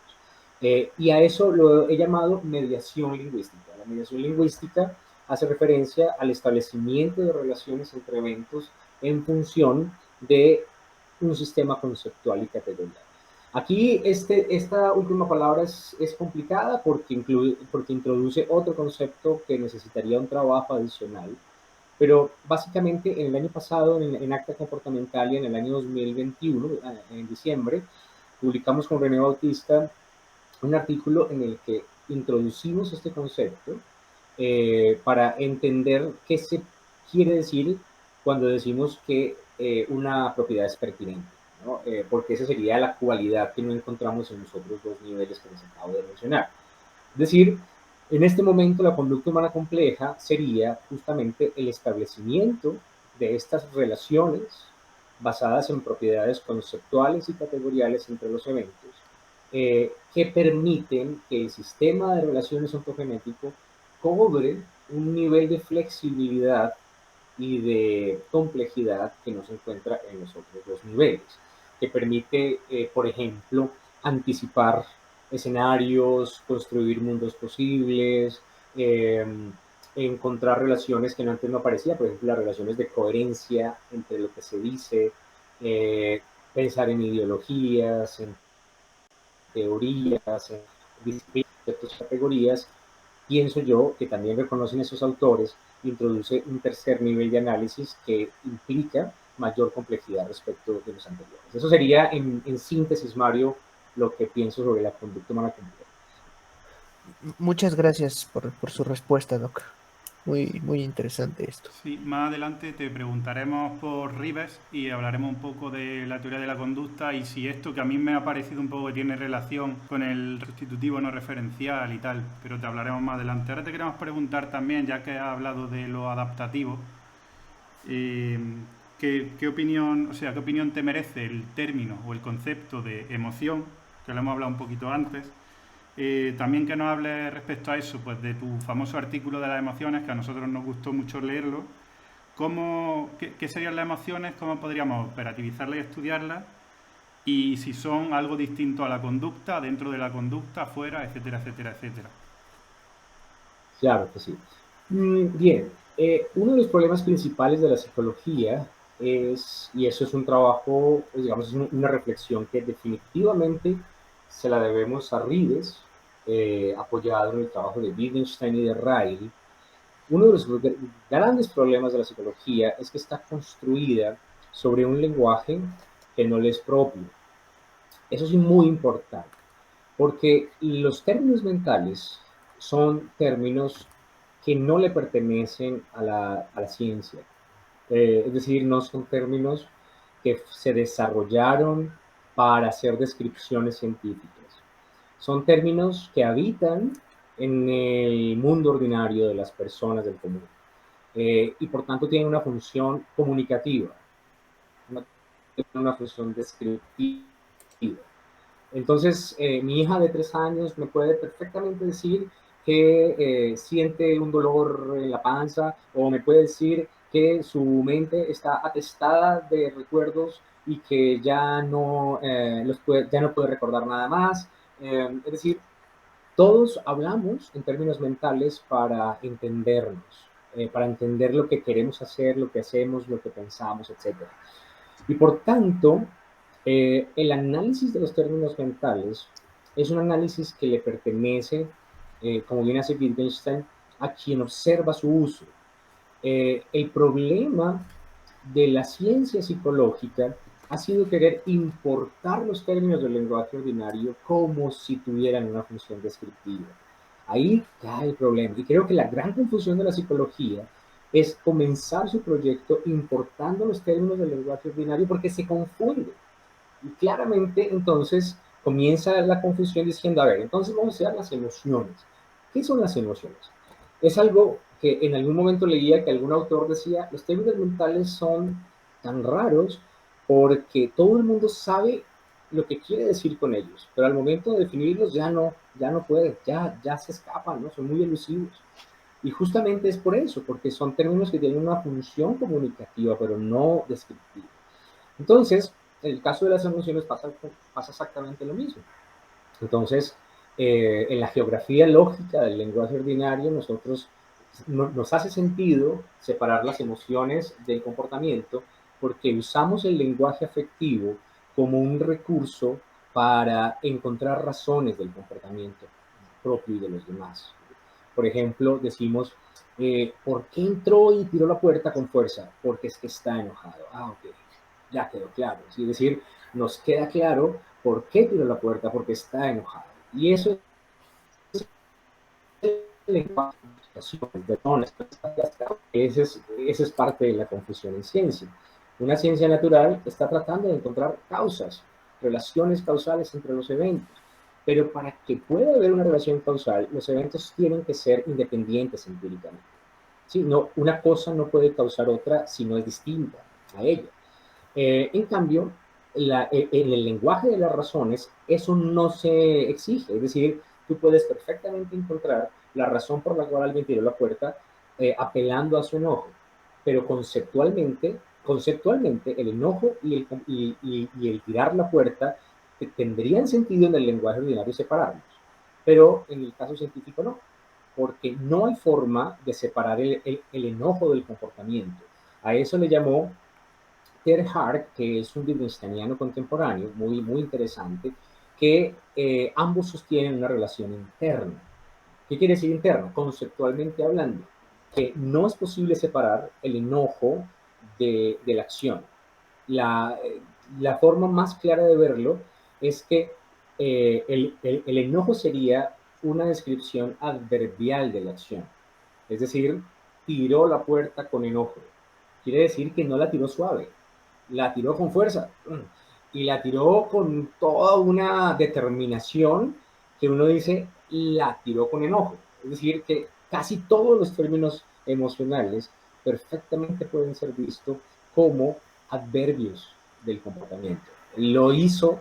Y a eso lo he llamado mediación lingüística. La mediación lingüística hace referencia al establecimiento de relaciones entre eventos en función de un sistema conceptual y categorial. Aquí esta última palabra es complicada porque introduce otro concepto que necesitaría un trabajo adicional, pero básicamente en el año pasado, en Acta Comportamental y en el año 2021, en diciembre, publicamos con René Bautista un artículo en el que introducimos este concepto para entender qué se quiere decir cuando decimos que una propiedad es pertinente, ¿no? Porque esa sería la cualidad que no encontramos en los otros dos niveles que les acabo de mencionar. Es decir, en este momento la conducta humana compleja sería justamente el establecimiento de estas relaciones basadas en propiedades conceptuales y categoriales entre los eventos, que permiten que el sistema de relaciones ontogenético cobre un nivel de flexibilidad y de complejidad que no se encuentra en los otros dos niveles, que permite, por ejemplo, anticipar escenarios, construir mundos posibles, encontrar relaciones que antes no aparecían, por ejemplo, las relaciones de coherencia entre lo que se dice, pensar en ideologías, en teorías, en disciplinas, categorías, pienso yo que también reconocen esos autores, introduce un tercer nivel de análisis que implica mayor complejidad respecto de los anteriores. Eso sería, en síntesis, Mario, lo que pienso sobre la conducta humana compleja. Muchas gracias por su respuesta, Doc. Muy interesante esto. Sí, más adelante te preguntaremos por Ribes y hablaremos un poco de la teoría de la conducta y si esto, que a mí me ha parecido un poco que tiene relación con el sustitutivo no referencial y tal, pero te hablaremos más adelante. Ahora te queremos preguntar también, ya que has hablado de lo adaptativo, eh, ¿qué opinión, o sea, qué opinión te merece el término o el concepto de emoción, que lo hemos hablado un poquito antes? También que nos hables respecto a eso, pues de tu famoso artículo de las emociones, que a nosotros nos gustó mucho leerlo. ¿Qué serían las emociones? ¿Cómo podríamos operativizarlas y estudiarlas? Y si son algo distinto a la conducta, dentro de la conducta, fuera, etcétera, etcétera, etcétera. Claro que sí. Bien, uno de los problemas principales de la psicología es, y eso es un trabajo, pues, digamos, es una reflexión que definitivamente se la debemos a Rives, apoyado en el trabajo de Wittgenstein y de Riley. Uno de los grandes problemas de la psicología es que está construida sobre un lenguaje que no le es propio. Eso es muy importante, porque los términos mentales son términos que no le pertenecen a la ciencia. Es decir, no son términos que se desarrollaron para hacer descripciones científicas. Son términos que habitan en el mundo ordinario de las personas del común. Y por tanto tienen una función comunicativa, no tienen una función descriptiva. Entonces, mi hija de 3 años me puede perfectamente decir que siente un dolor en la panza, o me puede decir que su mente está atestada de recuerdos y que ya no puede recordar nada más. Es decir, todos hablamos en términos mentales para entendernos, para entender lo que queremos hacer, lo que hacemos, lo que pensamos, etc. Y por tanto, el análisis de los términos mentales es un análisis que le pertenece, como bien hace Wittgenstein, a quien observa su uso. El problema de la ciencia psicológica ha sido querer importar los términos del lenguaje ordinario como si tuvieran una función descriptiva. Ahí cae el problema. Y creo que la gran confusión de la psicología es comenzar su proyecto importando los términos del lenguaje ordinario porque se confunde. Y claramente entonces comienza la confusión diciendo, a ver, entonces vamos a estudiar las emociones. ¿Qué son las emociones? Es algo que en algún momento leía que algún autor decía, los términos mentales son tan raros porque todo el mundo sabe lo que quiere decir con ellos, pero al momento de definirlos ya no puede, ya se escapan, ¿no? Son muy elusivos. Y justamente es por eso, porque son términos que tienen una función comunicativa, pero no descriptiva. Entonces, en el caso de las emociones pasa exactamente lo mismo. Entonces, en la geografía lógica del lenguaje ordinario, nos hace sentido separar las emociones del comportamiento porque usamos el lenguaje afectivo como un recurso para encontrar razones del comportamiento propio y de los demás. Por ejemplo, decimos, ¿por qué entró y tiró la puerta con fuerza? Porque es que está enojado. Ah, ok, ya quedó claro. Es decir, nos queda claro por qué tiró la puerta, porque está enojado. Y eso es el lenguaje de razones. Esa es parte de la confusión en ciencia. Una ciencia natural está tratando de encontrar causas, relaciones causales entre los eventos. Pero para que pueda haber una relación causal, los eventos tienen que ser independientes empíricamente. ¿Sí? No, una cosa no puede causar otra si no es distinta a ella. En cambio, en el lenguaje de las razones, eso no se exige. Es decir, tú puedes perfectamente encontrar la razón por la cual alguien tiró la puerta apelando a su enojo, pero conceptualmente el enojo y el tirar la puerta tendrían sentido en el lenguaje ordinario separarlos, pero en el caso científico no, porque no hay forma de separar el enojo del comportamiento. A eso le llamó Terhart, que es un wittgensteiniano contemporáneo, muy interesante, que ambos sostienen una relación interna. ¿Qué quiere decir interna? Conceptualmente hablando, que no es posible separar el enojo de la acción. La, la forma más clara de verlo es que el enojo sería una descripción adverbial de la acción. Es decir, tiró la puerta con enojo. Quiere decir que no la tiró suave, la tiró con fuerza y la tiró con toda una determinación que uno dice, la tiró con enojo. Es decir, que casi todos los términos emocionales perfectamente pueden ser vistos como adverbios del comportamiento. Lo hizo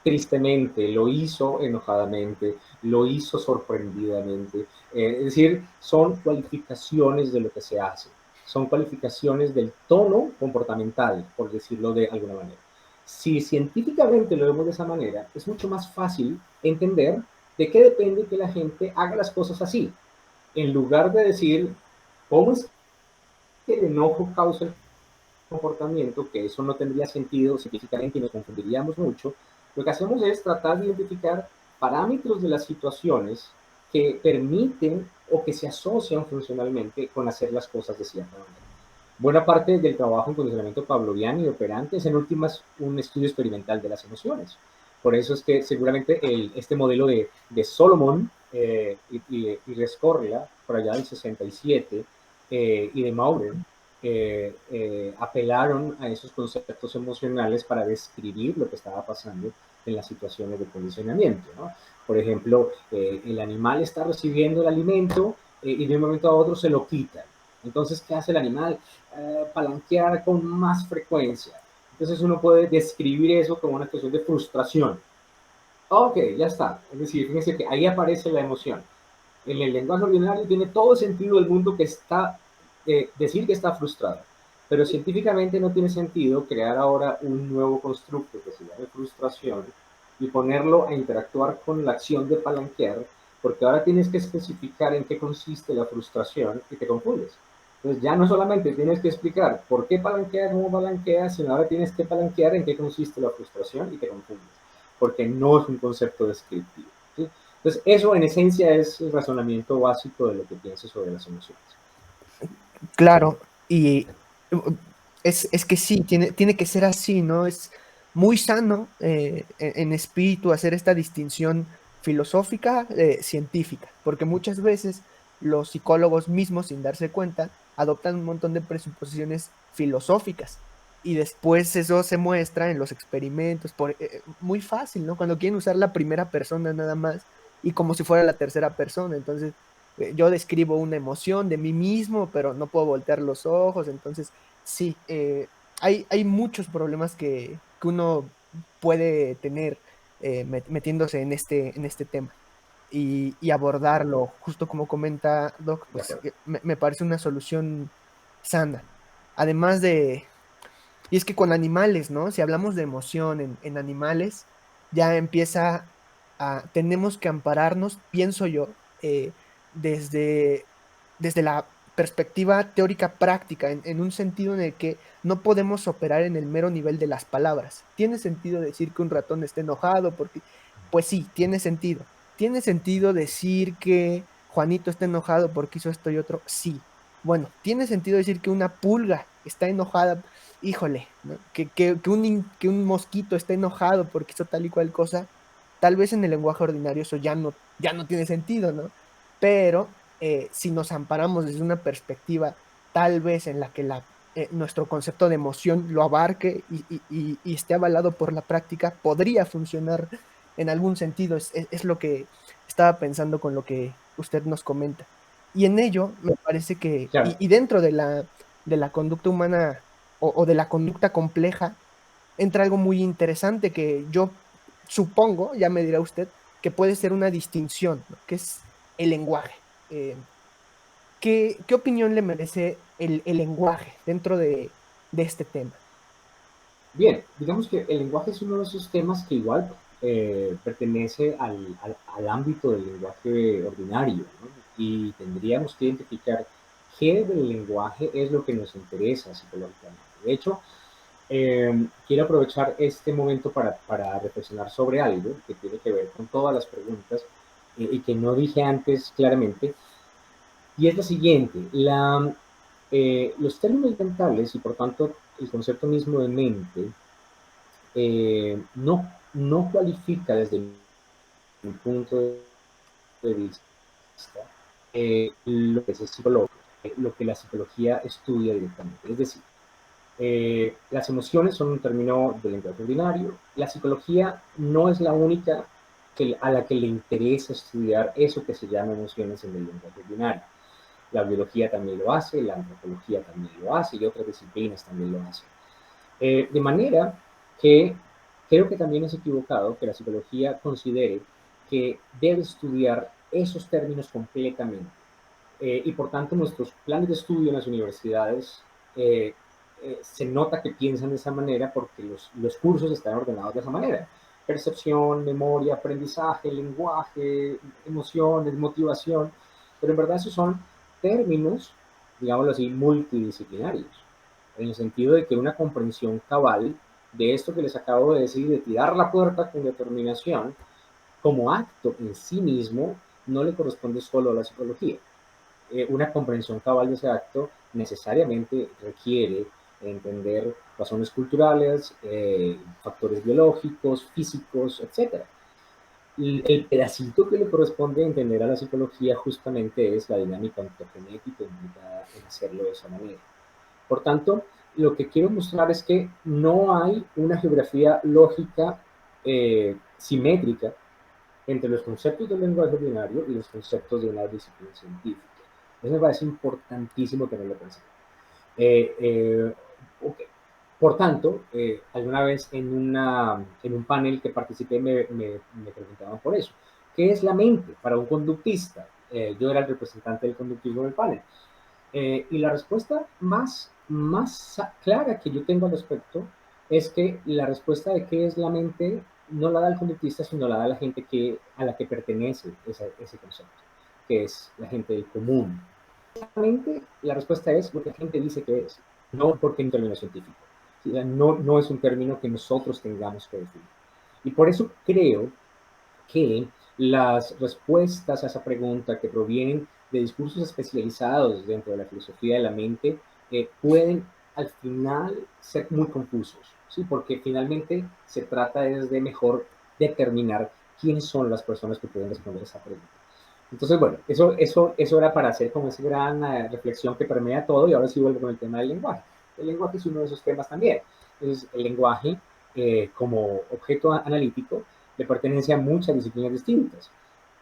tristemente, lo hizo enojadamente, lo hizo sorprendidamente. Es decir, son cualificaciones de lo que se hace, son cualificaciones del tono comportamental, por decirlo de alguna manera. Si científicamente lo vemos de esa manera, es mucho más fácil entender de qué depende que la gente haga las cosas así, en lugar de decir cómo es que el enojo causa el comportamiento, que eso no tendría sentido científicamente y nos confundiríamos mucho. Lo que hacemos es tratar de identificar parámetros de las situaciones que permiten o que se asocian funcionalmente con hacer las cosas de cierta manera. Buena parte del trabajo en condicionamiento pavloviano y operante es en últimas un estudio experimental de las emociones. Por eso es que seguramente este modelo de Solomon y Rescorla, por allá del 67, y de Maurer, apelaron a esos conceptos emocionales para describir lo que estaba pasando en las situaciones de condicionamiento, ¿no? Por ejemplo, el animal está recibiendo el alimento y de un momento a otro se lo quitan. Entonces, ¿qué hace el animal? Palanquear con más frecuencia. Entonces uno puede describir eso como una cuestión de frustración. Ok, ya está. Es decir, fíjense que ahí aparece la emoción. En el lenguaje ordinario tiene todo el sentido del mundo que está, decir que está frustrado. Pero científicamente no tiene sentido crear ahora un nuevo constructo que se llame frustración y ponerlo a interactuar con la acción de palanquear, porque ahora tienes que especificar en qué consiste la frustración y te confundes. Entonces ya no solamente tienes que explicar por qué palanquear, cómo palanquear, sino ahora tienes que palanquear en qué consiste la frustración y te confundes, porque no es un concepto descriptivo. ¿Sí? Entonces, eso en esencia es el razonamiento básico de lo que pienso sobre las emociones. Claro, y es que sí, tiene que ser así, ¿no? Es muy sano en espíritu hacer esta distinción filosófica científica, porque muchas veces los psicólogos mismos, sin darse cuenta, adoptan un montón de presuposiciones filosóficas y después eso se muestra en los experimentos, muy fácil, ¿no? Cuando quieren usar la primera persona nada más y como si fuera la tercera persona, entonces yo describo una emoción de mí mismo, pero no puedo voltear los ojos, entonces sí, hay muchos problemas que uno puede tener metiéndose en este tema y abordarlo, justo como comenta Doc, pues me parece una solución sana. Además y es que con animales, ¿no? Si hablamos de emoción en animales, ya empieza tenemos que ampararnos, pienso yo, desde, desde la perspectiva teórica práctica, en un sentido en el que no podemos operar en el mero nivel de las palabras. ¿Tiene sentido decir que un ratón está enojado? Porque, pues sí, tiene sentido. ¿Tiene sentido decir que Juanito está enojado porque hizo esto y otro? Sí. Bueno, ¿tiene sentido decir que una pulga está enojada? Híjole, ¿no? Que un mosquito esté enojado porque hizo tal y cual cosa, tal vez en el lenguaje ordinario eso ya no tiene sentido, ¿no? Pero si nos amparamos desde una perspectiva tal vez en la que nuestro concepto de emoción lo abarque y esté avalado por la práctica, podría funcionar en algún sentido. Es lo que estaba pensando con lo que usted nos comenta. Y en ello me parece que, Claro. y dentro de la conducta humana o de la conducta compleja, entra algo muy interesante que yo supongo, ya me dirá usted, que puede ser una distinción, ¿no? Que es el lenguaje. ¿Qué opinión le merece el lenguaje dentro de este tema? Bien, digamos que el lenguaje es uno de esos temas que igual pertenece al ámbito del lenguaje ordinario, ¿no? Y tendríamos que identificar qué del lenguaje es lo que nos interesa psicológicamente. De hecho, quiero aprovechar este momento para reflexionar sobre algo que tiene que ver con todas las preguntas y que no dije antes claramente, y es la siguiente. Los términos mentales y por tanto el concepto mismo de mente no cualifica desde mi punto de vista lo que es lo que la psicología estudia directamente. Es decir, las emociones son un término del lenguaje ordinario. La psicología no es la única a la que le interesa estudiar eso que se llama emociones en el lenguaje ordinario. La biología también lo hace, la antropología también lo hace y otras disciplinas también lo hacen. De manera que creo que también es equivocado que la psicología considere que debe estudiar esos términos completamente. Y por tanto nuestros planes de estudio en las universidades se nota que piensan de esa manera porque los cursos están ordenados de esa manera. Percepción, memoria, aprendizaje, lenguaje, emociones, motivación, pero en verdad esos son términos, digámoslo así, multidisciplinarios, en el sentido de que una comprensión cabal de esto que les acabo de decir, de tirar la puerta con determinación, como acto en sí mismo, no le corresponde solo a la psicología. Una comprensión cabal de ese acto necesariamente requiere entender razones culturales, factores biológicos, físicos, etc. El pedacito que le corresponde entender a la psicología justamente es la dinámica ontogenética implicada en hacerlo de esa manera. Por tanto, lo que quiero mostrar es que no hay una geografía lógica simétrica entre los conceptos del lenguaje ordinario y los conceptos de una disciplina científica. Eso me parece importantísimo tenerlo presente. Okay. Por tanto, alguna vez en un panel que participé me preguntaban por eso. ¿Qué es la mente para un conductista? Yo era el representante del conductismo del panel. Y la respuesta más clara que yo tengo al respecto es que la respuesta de qué es la mente no la da el conductista, sino la da la gente a la que pertenece ese concepto, que es la gente del común. Realmente la respuesta es lo que la gente dice que es, no porque es un término científico. No es un término que nosotros tengamos que definir. Y por eso creo que las respuestas a esa pregunta que provienen de discursos especializados dentro de la filosofía de la mente pueden al final ser muy confusos, ¿sí? Porque finalmente se trata de mejor determinar quiénes son las personas que pueden responder esa pregunta. Entonces, bueno, eso era para hacer como esa gran reflexión que permea todo, y ahora sí vuelvo con el tema del lenguaje. El lenguaje es uno de esos temas también. Entonces, el lenguaje como objeto analítico le pertenece a muchas disciplinas distintas.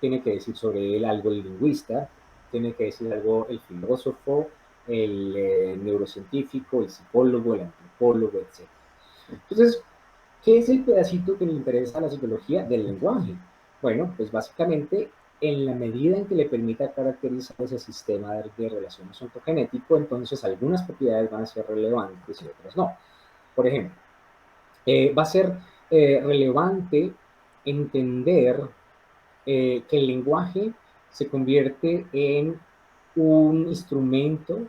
Tiene que decir sobre él algo el lingüista, tiene que decir algo el filósofo, el neurocientífico, el psicólogo, el antropólogo, etc. Entonces, ¿qué es el pedacito que le interesa a la psicología del lenguaje? Bueno, pues básicamente en la medida en que le permita caracterizar ese sistema de relaciones ontogenético, entonces algunas propiedades van a ser relevantes y otras no. Por ejemplo, va a ser relevante entender que el lenguaje se convierte en un instrumento,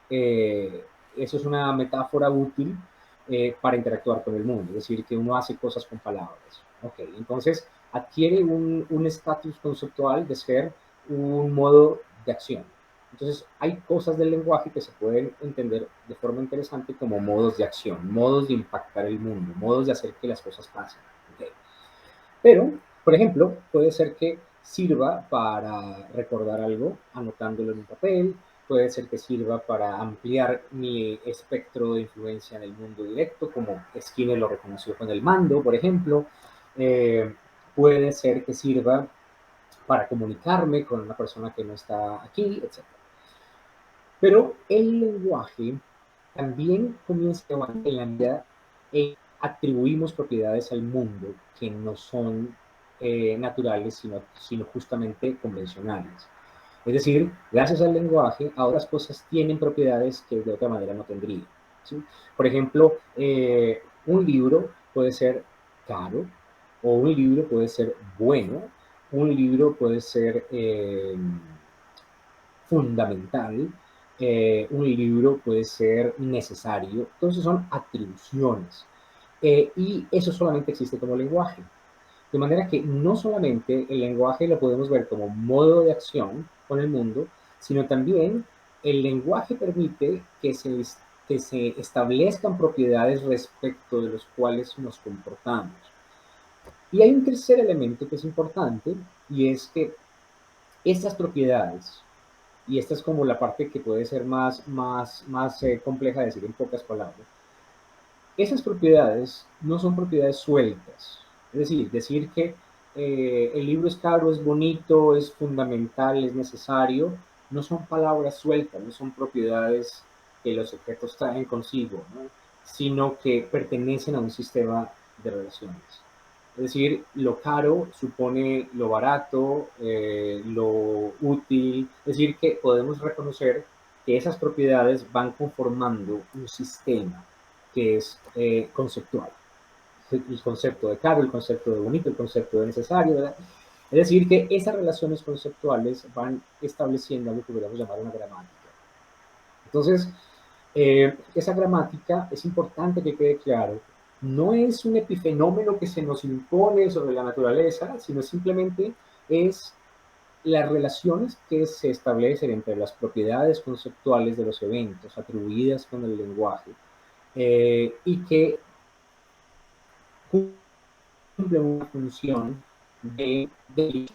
eso es una metáfora útil para interactuar con el mundo, es decir, que uno hace cosas con palabras. Okay, entonces adquiere un estatus conceptual de ser un modo de acción. Entonces hay cosas del lenguaje que se pueden entender de forma interesante como modos de acción, modos de impactar el mundo, modos de hacer que las cosas pasen. Okay. Pero, por ejemplo, puede ser que sirva para recordar algo anotándolo en un papel, puede ser que sirva para ampliar mi espectro de influencia en el mundo directo, como Skinner lo reconoció con el mando, por ejemplo. Puede ser que sirva para comunicarme con una persona que no está aquí, etc. Pero el lenguaje también comienza en la medida en atribuimos propiedades al mundo que no son naturales, sino justamente convencionales. Es decir, gracias al lenguaje, ahora las cosas tienen propiedades que de otra manera no tendrían. ¿Sí? Por ejemplo, un libro puede ser caro, o un libro puede ser bueno, un libro puede ser fundamental, un libro puede ser necesario. Entonces son atribuciones. Y eso solamente existe como lenguaje. De manera que no solamente el lenguaje lo podemos ver como modo de acción con el mundo, sino también el lenguaje permite que se establezcan propiedades respecto de los cuales nos comportamos. Y hay un tercer elemento que es importante, y es que estas propiedades, y esta es como la parte que puede ser más compleja de decir en pocas palabras, esas propiedades no son propiedades sueltas. Es decir que el libro es caro, es bonito, es fundamental, es necesario, no son palabras sueltas, no son propiedades que los objetos traen consigo, ¿no? Sino que pertenecen a un sistema de relaciones. Es decir, lo caro supone lo barato, lo útil. Es decir, que podemos reconocer que esas propiedades van conformando un sistema que es conceptual. El concepto de caro, el concepto de bonito, el concepto de necesario, ¿verdad? Es decir, que esas relaciones conceptuales van estableciendo algo que podríamos llamar una gramática. Entonces, esa gramática es importante que quede claro. No es un epifenómeno que se nos impone sobre la naturaleza, sino simplemente es las relaciones que se establecen entre las propiedades conceptuales de los eventos atribuidas con el lenguaje y que cumple una función de decir.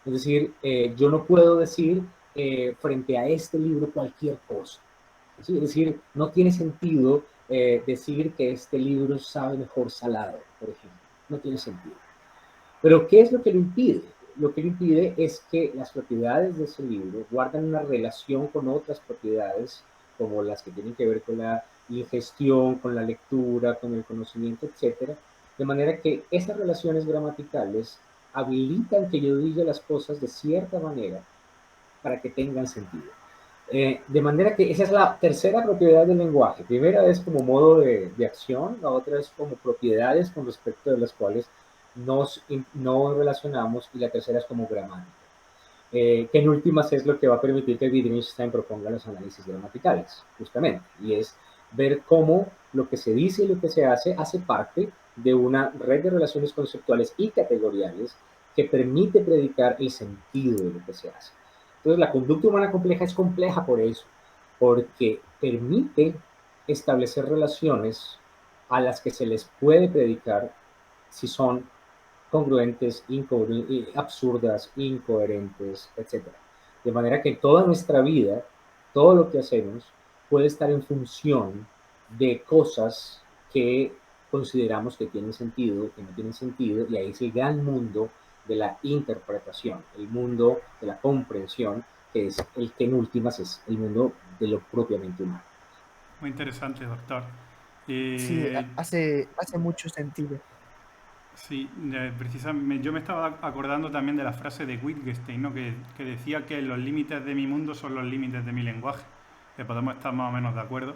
Es decir, yo no puedo decir frente a este libro cualquier cosa. ¿Sí? Es decir, no tiene sentido decir que este libro sabe mejor salado, por ejemplo. No tiene sentido. Pero ¿qué es lo que lo impide? Lo que lo impide es que las propiedades de ese libro guardan una relación con otras propiedades, como las que tienen que ver con la ingestión, con la lectura, con el conocimiento, etcétera, de manera que esas relaciones gramaticales habilitan que yo diga las cosas de cierta manera para que tengan sentido. De manera que esa es la tercera propiedad del lenguaje. Primera es como modo de acción, la otra es como propiedades con respecto de las cuales nos relacionamos, y la tercera es como gramática. Que en últimas es lo que va a permitir que Wittgenstein proponga los análisis gramaticales, justamente, y es ver cómo lo que se dice y lo que se hace parte de una red de relaciones conceptuales y categoriales que permite predicar el sentido de lo que se hace. Entonces, la conducta humana compleja es compleja por eso, porque permite establecer relaciones a las que se les puede predicar si son congruentes, absurdas, incoherentes, etc. De manera que toda nuestra vida, todo lo que hacemos, puede estar en función de cosas que consideramos que tienen sentido, que no tienen sentido, y ahí es el gran mundo de la interpretación, el mundo de la comprensión, que es el que en últimas es el mundo de lo propiamente humano. Muy interesante, doctor. Sí, hace mucho sentido. Sí, precisamente yo me estaba acordando también de la frase de Wittgenstein, ¿no? Que decía que los límites de mi mundo son los límites de mi lenguaje, que podemos estar más o menos de acuerdo,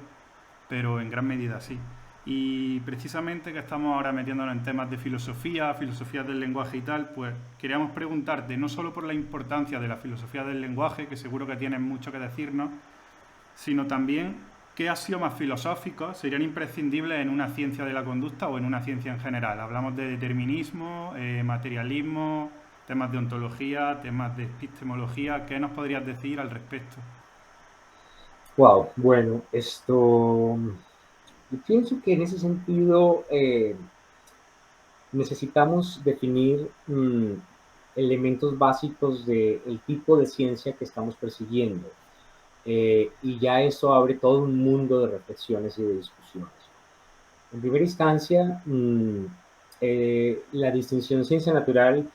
pero en gran medida sí. Y precisamente que estamos ahora metiéndonos en temas de filosofía, filosofía del lenguaje y tal, pues queríamos preguntarte, no solo por la importancia de la filosofía del lenguaje, que seguro que tienes mucho que decirnos, sino también qué axiomas filosóficos serían imprescindibles en una ciencia de la conducta o en una ciencia en general. Hablamos de determinismo, materialismo, temas de ontología, temas de epistemología. ¿Qué nos podrías decir al respecto? Wow, bueno, yo pienso que en ese sentido necesitamos definir elementos básicos del tipo de ciencia que estamos persiguiendo. Y ya eso abre todo un mundo de reflexiones y de discusiones. En primera instancia, la distinción ciencia natural,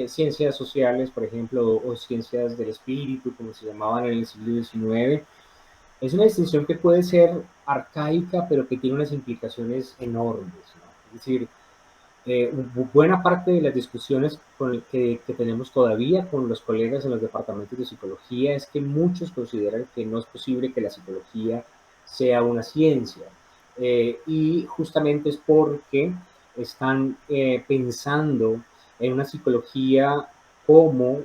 ciencias sociales, por ejemplo, o ciencias del espíritu, como se llamaban en el siglo XIX, es una distinción que puede ser arcaica, pero que tiene unas implicaciones enormes, ¿no? Es decir, buena parte de las discusiones que tenemos todavía con los colegas en los departamentos de psicología es que muchos consideran que no es posible que la psicología sea una ciencia. Y justamente es porque están pensando en una psicología como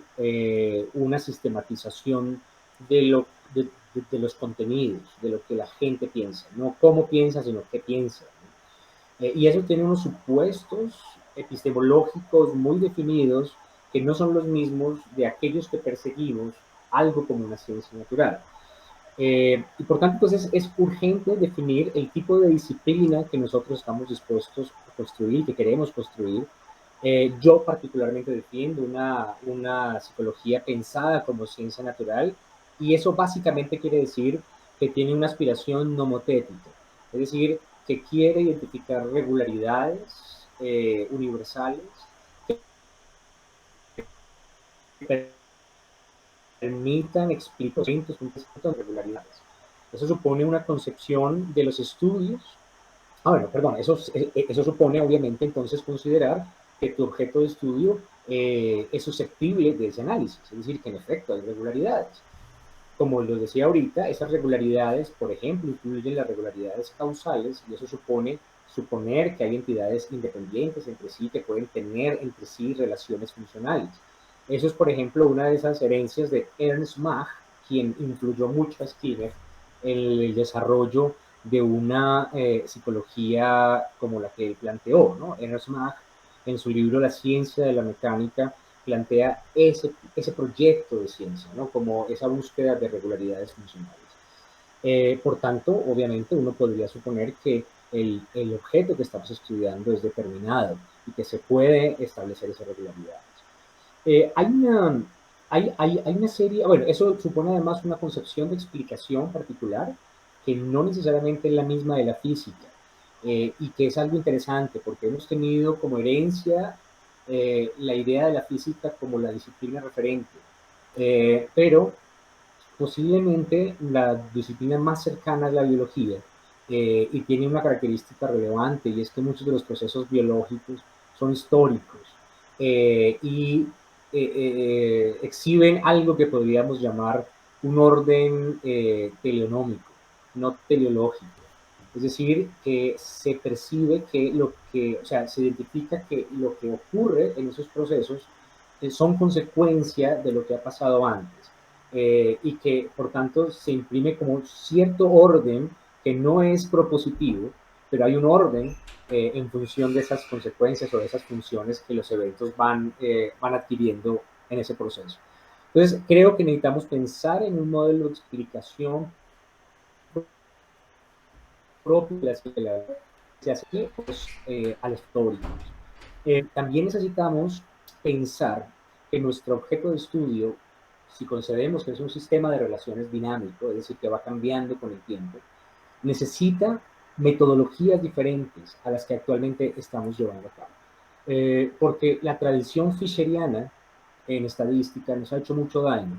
una sistematización de, lo, de los contenidos, de lo que la gente piensa, no cómo piensa, sino qué piensa. Y eso tiene unos supuestos epistemológicos muy definidos que no son los mismos de aquellos que perseguimos algo como una ciencia natural. Y por tanto, entonces es urgente definir el tipo de disciplina que nosotros estamos dispuestos a construir, que queremos construir. Yo particularmente defiendo una psicología pensada como ciencia natural, y eso básicamente quiere decir que tiene una aspiración nomotética, es decir, que quiere identificar regularidades universales que permitan explicar de regularidades. Eso supone una concepción de los estudios. Bueno, perdón, eso supone obviamente entonces considerar que tu objeto de estudio es susceptible de ese análisis, es decir, que en efecto hay regularidades. Como lo decía ahorita, esas regularidades, por ejemplo, incluyen las regularidades causales, y eso supone suponer que hay entidades independientes entre sí que pueden tener entre sí relaciones funcionales. Eso es, por ejemplo, una de esas herencias de Ernst Mach, quien influyó mucho a Skinner en el desarrollo de una psicología como la que él planteó, ¿no? Ernst Mach, en su libro La ciencia de la mecánica, plantea ese proyecto de ciencia, ¿no? Como esa búsqueda de regularidades funcionales. Por tanto, obviamente, uno podría suponer que el objeto que estamos estudiando es determinado y que se puede establecer esas regularidades. Hay una, hay una serie, bueno, eso supone además una concepción de explicación particular que no necesariamente es la misma de la física, y que es algo interesante porque hemos tenido como herencia la idea de la física como la disciplina referente, pero posiblemente la disciplina más cercana es la biología, y tiene una característica relevante, y es que muchos de los procesos biológicos son históricos, y exhiben algo que podríamos llamar un orden teleonómico, no teleológico. Es decir, que se percibe que o sea, se identifica que lo que ocurre en esos procesos son consecuencia de lo que ha pasado antes, y que por tanto se imprime como cierto orden que no es propositivo, pero hay un orden en función de esas consecuencias o de esas funciones que los eventos van adquiriendo en ese proceso. Entonces, creo que necesitamos pensar en un modelo de explicación propio de la ciencia a los teóricos. También necesitamos pensar que nuestro objeto de estudio, si concedemos que es un sistema de relaciones dinámico, es decir, que va cambiando con el tiempo, necesita metodologías diferentes a las que actualmente estamos llevando a cabo. Porque la tradición fischeriana en estadística nos ha hecho mucho daño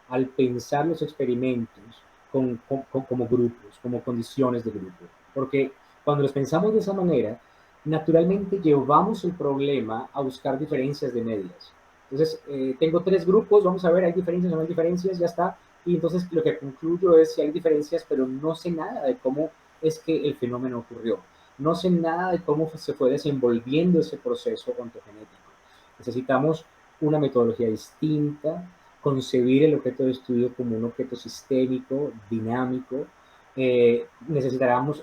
al pensar los experimentos como grupos, como condiciones de grupo. Porque cuando los pensamos de esa manera, naturalmente llevamos el problema a buscar diferencias de medias. Entonces, tengo tres grupos, vamos a ver, hay diferencias o no hay diferencias, ya está. Y entonces lo que concluyo es si hay diferencias, pero no sé nada de cómo es que el fenómeno ocurrió. No sé nada de cómo se fue desenvolviendo ese proceso ontogenético. Necesitamos una metodología distinta, concebir el objeto de estudio como un objeto sistémico, dinámico. Necesitaremos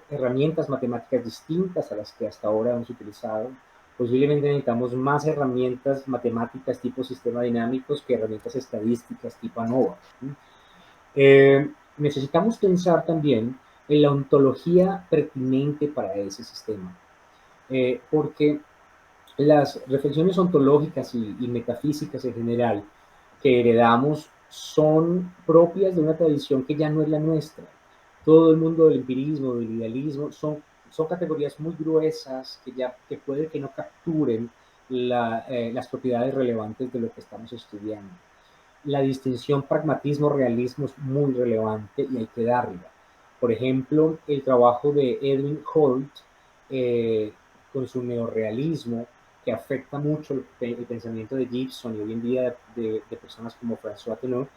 herramientas matemáticas distintas a las que hasta ahora hemos utilizado. Posiblemente necesitamos más herramientas matemáticas tipo sistema dinámicos que herramientas estadísticas tipo ANOVA. Necesitamos pensar también en la ontología pertinente para ese sistema, porque las reflexiones ontológicas y metafísicas en general que heredamos son propias de una tradición que ya no es la nuestra. Todo el mundo del empirismo, del idealismo, son categorías muy gruesas que puede que no capturen las propiedades relevantes de lo que estamos estudiando. La distinción pragmatismo-realismo es muy relevante y hay que darla. Por ejemplo, el trabajo de Edwin Holt con su neorrealismo, que afecta mucho el pensamiento de Gibson y hoy en día de personas como François Tenor,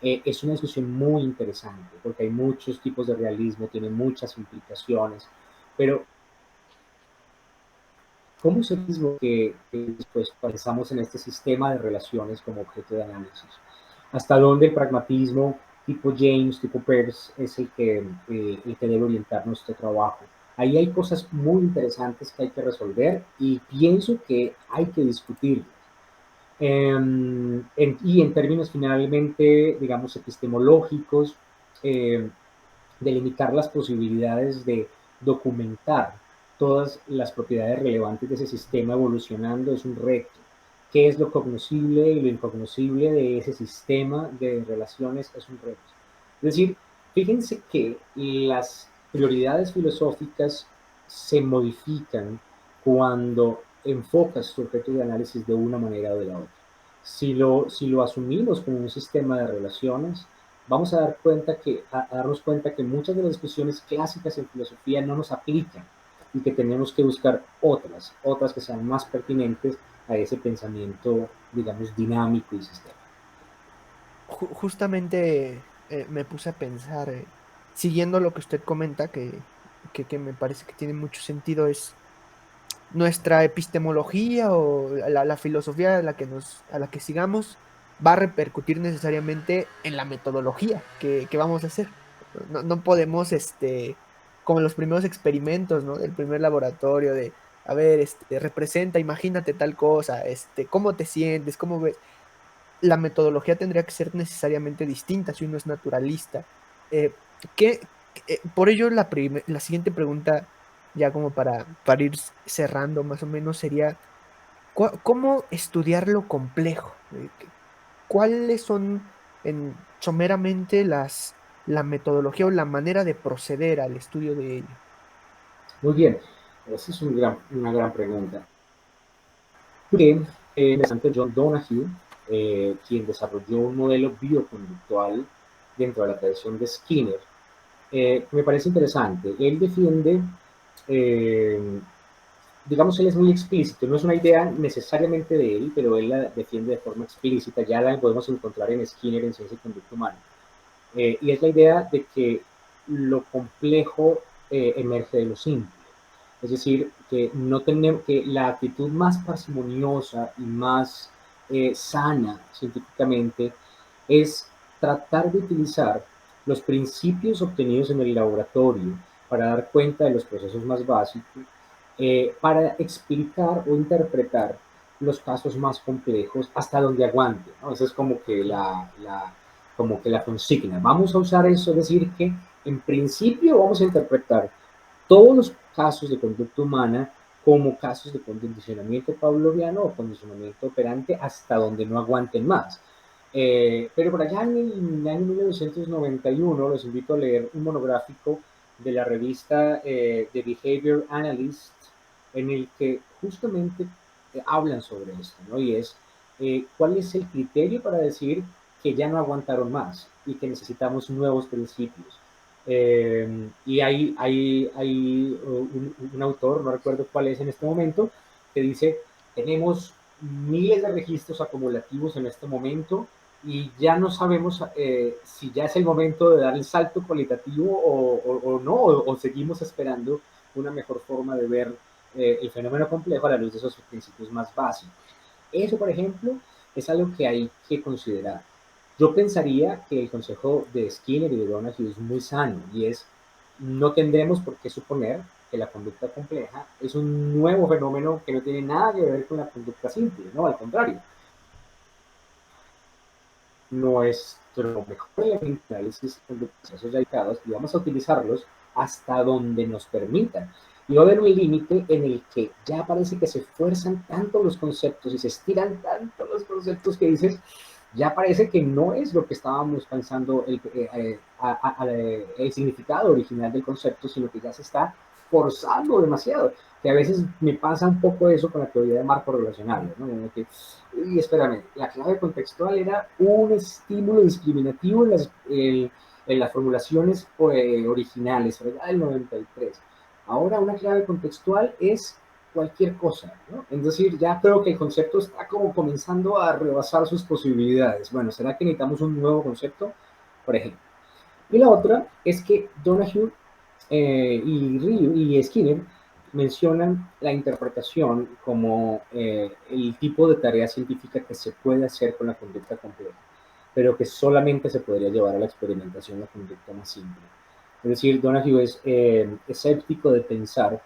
es una discusión muy interesante, porque hay muchos tipos de realismo, tiene muchas implicaciones, pero ¿cómo es el mismo que después pensamos en este sistema de relaciones como objeto de análisis? ¿Hasta dónde el pragmatismo tipo James, tipo Peirce, es el que debe orientar nuestro trabajo? Ahí hay cosas muy interesantes que hay que resolver y pienso que hay que discutir. Y en términos finalmente, digamos, epistemológicos, eh, delimitar las posibilidades de documentar todas las propiedades relevantes de ese sistema evolucionando es un reto. ¿Qué es lo cognoscible y lo incognoscible de ese sistema de relaciones? Es un reto. Es decir, fíjense que las prioridades filosóficas se modifican cuando enfocas tu objeto de análisis de una manera o de la otra. Si lo asumimos como un sistema de relaciones, vamos a darnos cuenta que muchas de las discusiones clásicas en filosofía no nos aplican y que tenemos que buscar otras que sean más pertinentes a ese pensamiento, digamos, dinámico y sistémico. Justamente me puse a pensar, siguiendo lo que usted comenta, que me parece que tiene mucho sentido, es nuestra epistemología o la filosofía a la que sigamos va a repercutir necesariamente en la metodología que vamos a hacer. No podemos, como en los primeros experimentos, ¿no? Del primer laboratorio, de, a ver, representa, imagínate tal cosa, cómo te sientes, cómo ves. La metodología tendría que ser necesariamente distinta si uno es naturalista. Eh, por ello, la siguiente pregunta, ya como para ir cerrando más o menos, sería, ¿cómo estudiar lo complejo? ¿Cuáles son someramente la metodología o la manera de proceder al estudio de ello? Muy bien, esa es una gran pregunta. Que interesante John Donahue, quien desarrolló un modelo bioconductual dentro de la tradición de Skinner, me parece interesante. Él defiende, eh, digamos, él es muy explícito, no es una idea necesariamente de él, pero él la defiende de forma explícita, ya la podemos encontrar en Skinner en Ciencia y Conducta Humana. Y es la idea de que lo complejo emerge de lo simple. Es decir, que no tenemos que la actitud más parsimoniosa y más sana científicamente es tratar de utilizar los principios obtenidos en el laboratorio para dar cuenta de los procesos más básicos, para explicar o interpretar los casos más complejos hasta donde aguante, ¿no? Esa es como que la consigna. Vamos a usar eso, es decir, que en principio vamos a interpretar todos los casos de conducta humana como casos de condicionamiento pavloviano o condicionamiento operante hasta donde no aguanten más. Pero por allá en el año 1991 los invito a leer un monográfico de la revista The Behavior Analyst en el que justamente hablan sobre esto, ¿no? Y es cuál es el criterio para decir que ya no aguantaron más y que necesitamos nuevos principios. Y hay un autor, no recuerdo cuál es en este momento, que dice, tenemos miles de registros acumulativos en este momento y ya no sabemos si ya es el momento de dar el salto cualitativo o no, o seguimos esperando una mejor forma de ver el fenómeno complejo a la luz de esos principios más básicos. Eso, por ejemplo, es algo que hay que considerar. Yo pensaría que el consejo de Skinner y de Donahue es muy sano y es, no tendremos por qué suponer que la conducta compleja es un nuevo fenómeno que no tiene nada que ver con la conducta simple, no, al contrario. Nuestro mejor elemento de análisis de procesos dedicados y vamos a utilizarlos hasta donde nos permitan. Y va a haber un límite en el que ya parece que se fuerzan tanto los conceptos y se estiran tanto los conceptos que dices, ya parece que no es lo que estábamos pensando el significado original del concepto, sino que ya se está forzando demasiado. Que a veces me pasa un poco eso con la teoría de marco relacional, ¿no? Y espérame, la clave contextual era un estímulo discriminativo en las formulaciones originales, ¿verdad? Del 93. Ahora una clave contextual es cualquier cosa, ¿no? Es decir, ya creo que el concepto está como comenzando a rebasar sus posibilidades. Bueno, ¿será que necesitamos un nuevo concepto? Por ejemplo. Y la otra es que Donahue y Skinner mencionan la interpretación como el tipo de tarea científica que se puede hacer con la conducta compleja, pero que solamente se podría llevar a la experimentación la conducta más simple. Es decir, Donahue es escéptico de pensar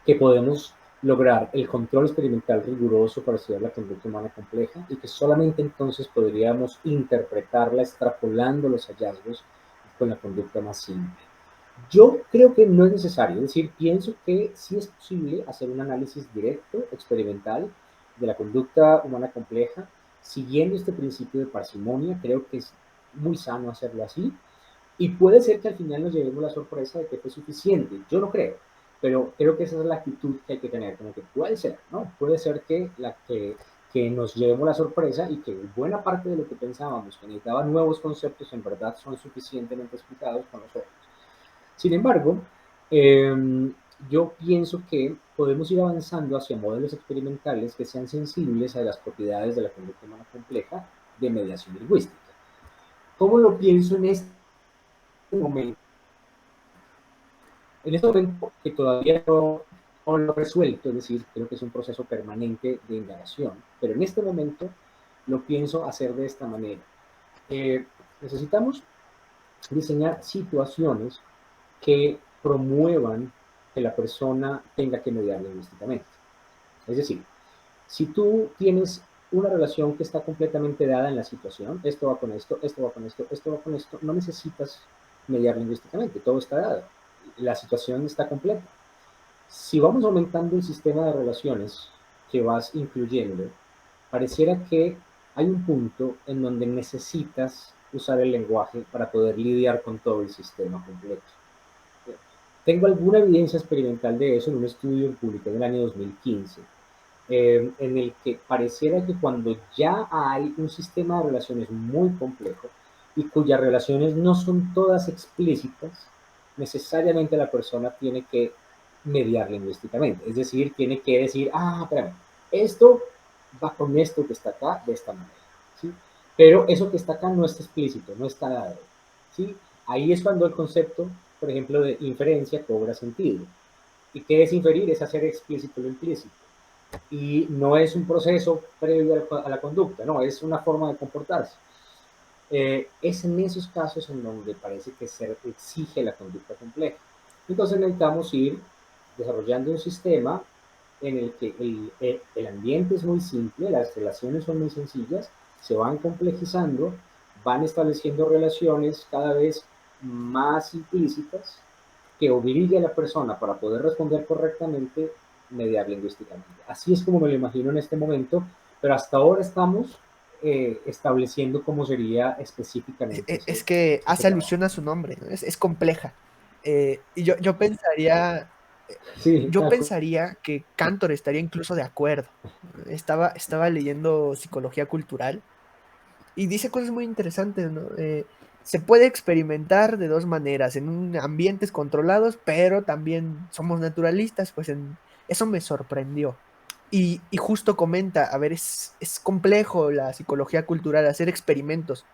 que podemos lograr el control experimental riguroso para estudiar la conducta humana compleja y que solamente entonces podríamos interpretarla extrapolando los hallazgos con la conducta más simple. Yo creo que no es necesario, es decir, pienso que sí es posible hacer un análisis directo, experimental, de la conducta humana compleja, siguiendo este principio de parsimonia. Creo que es muy sano hacerlo así, y puede ser que al final nos llevemos la sorpresa de que fue suficiente. Yo no creo, pero creo que esa es la actitud que hay que tener, como que puede ser, ¿no? Puede ser que nos llevemos la sorpresa y que buena parte de lo que pensábamos que necesitaba nuevos conceptos en verdad son suficientemente explicados con nosotros. Sin embargo, yo pienso que podemos ir avanzando hacia modelos experimentales que sean sensibles a las propiedades de la conducta humana compleja de mediación lingüística. ¿Cómo lo pienso en este momento? En este momento, que todavía no lo he resuelto, es decir, creo que es un proceso permanente de indagación, pero en este momento lo pienso hacer de esta manera. Necesitamos diseñar situaciones que promuevan que la persona tenga que mediar lingüísticamente. Es decir, si tú tienes una relación que está completamente dada en la situación, esto va con esto, esto va con esto, esto va con esto, no necesitas mediar lingüísticamente, todo está dado, la situación está completa. Si vamos aumentando el sistema de relaciones que vas incluyendo, pareciera que hay un punto en donde necesitas usar el lenguaje para poder lidiar con todo el sistema completo. Tengo alguna evidencia experimental de eso en un estudio publicado en el año 2015, en el que pareciera que cuando ya hay un sistema de relaciones muy complejo y cuyas relaciones no son todas explícitas, necesariamente la persona tiene que mediar lingüísticamente. Es decir, tiene que decir, espérame, esto va con esto que está acá de esta manera, ¿sí? Pero eso que está acá no está explícito, no está dado, ¿sí? Ahí es cuando el concepto, por ejemplo, de inferencia cobra sentido. ¿Y qué es inferir? Es hacer explícito lo implícito. Y no es un proceso previo a la conducta, no, es una forma de comportarse. Es en esos casos en donde parece que se exige la conducta compleja. Entonces necesitamos ir desarrollando un sistema en el que el ambiente es muy simple, las relaciones son muy sencillas, se van complejizando, van estableciendo relaciones cada vez más implícitas que obligue a la persona para poder responder correctamente mediar lingüísticamente. Así es como me lo imagino en este momento, pero hasta ahora estamos estableciendo cómo sería específicamente Es que ese hace trabajo. alusión a su nombre, ¿no? Es compleja. Y yo pensaría, Sí, yo pensaría que Cantor estaría incluso de acuerdo. Estaba leyendo psicología cultural y dice cosas muy interesantes, ¿no? Se puede experimentar de dos maneras, en ambientes controlados, pero también somos naturalistas, pues eso me sorprendió. Y justo comenta, a ver, es complejo la psicología cultural, hacer experimentos.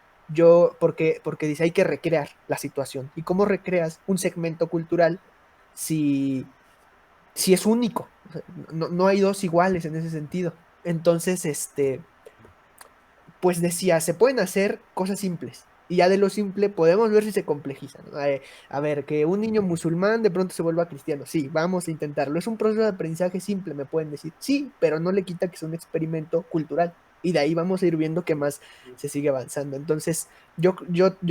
Porque dice, hay que recrear la situación. ¿Y cómo recreas un segmento cultural si, si es único? O sea, no hay dos iguales en ese sentido. Entonces, pues decía, se pueden hacer cosas simples. Y ya de lo simple podemos ver si se complejiza, ¿no? A ver, que un niño musulmán de pronto se vuelva cristiano. Sí, vamos a intentarlo. Es un proceso de aprendizaje simple, me pueden decir. Sí, pero no le quita que es un experimento cultural. Y de ahí vamos a ir viendo qué más se sigue avanzando. Entonces, yo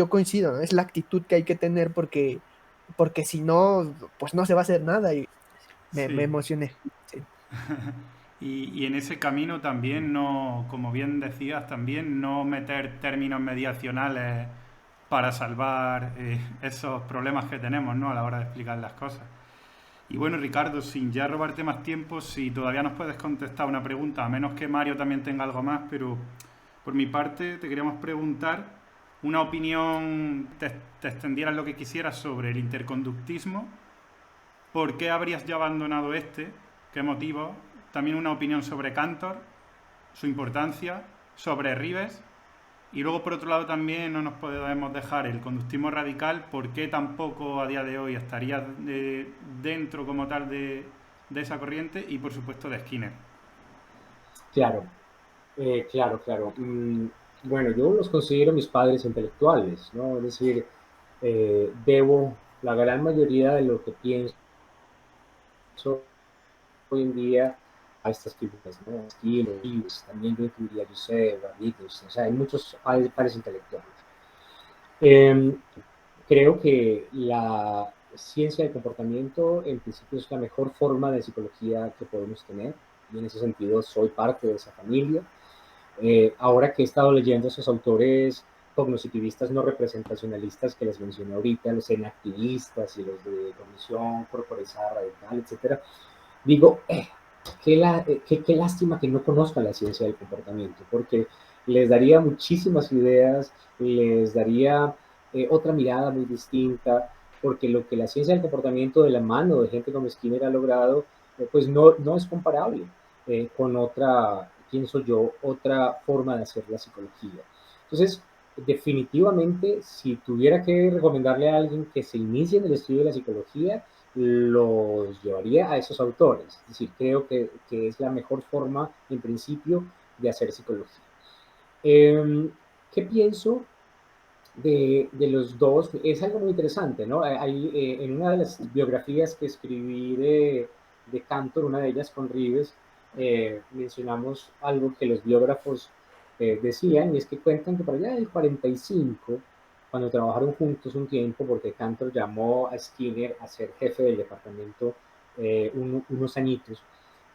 coincido, ¿no? Es la actitud que hay que tener porque si no, pues no se va a hacer nada. Y me Sí. emocioné. Sí. Y en ese camino también no, como bien decías, también no meter términos mediacionales para salvar esos problemas que tenemos, ¿no? A la hora de explicar las cosas. Y bueno, Ricardo, sin ya robarte más tiempo, si todavía nos puedes contestar una pregunta, a menos que Mario también tenga algo más, pero por mi parte te queríamos preguntar una opinión, te extendieras lo que quisieras sobre el interconductismo. ¿Por qué habrías ya abandonado este? ¿Qué motivo? También una opinión sobre Cantor, su importancia, sobre Ribes. Y luego, por otro lado, también no nos podemos dejar el conductismo radical. ¿Por qué tampoco a día de hoy estaría dentro como tal de esa corriente? Y, por supuesto, de Skinner. claro, claro. Bueno, yo los considero mis padres intelectuales, ¿no? Es decir, debo la gran mayoría de lo que pienso hoy en día a estas figuras, ¿no? Skinner, Lewis, también yo incluiría a Joseph, a Beatles, o sea, hay muchos pares intelectuales. Eh, Creo que la ciencia del comportamiento en principio es la mejor forma de psicología que podemos tener y en ese sentido soy parte de esa familia. Ahora que he estado leyendo a esos autores cognitivistas no representacionalistas que les mencioné ahorita, los enactivistas y los de cognición corporizada radical, etcétera, digo, qué lástima que no conozcan la ciencia del comportamiento, porque les daría muchísimas ideas, les daría otra mirada muy distinta, porque lo que la ciencia del comportamiento de la mano de gente como Skinner ha logrado, pues no es comparable con otra, pienso yo, otra forma de hacer la psicología. Entonces, definitivamente, si tuviera que recomendarle a alguien que se inicie en el estudio de la psicología, los llevaría a esos autores. Es decir, creo que es la mejor forma, en principio, de hacer psicología. ¿Qué pienso de los dos? Es algo muy interesante, ¿no? Hay, en una de las biografías que escribí de Cantor, una de ellas con Rives, mencionamos algo que los biógrafos decían, y es que cuentan que para allá del 45, cuando trabajaron juntos un tiempo, porque Cantor llamó a Skinner a ser jefe del departamento unos añitos,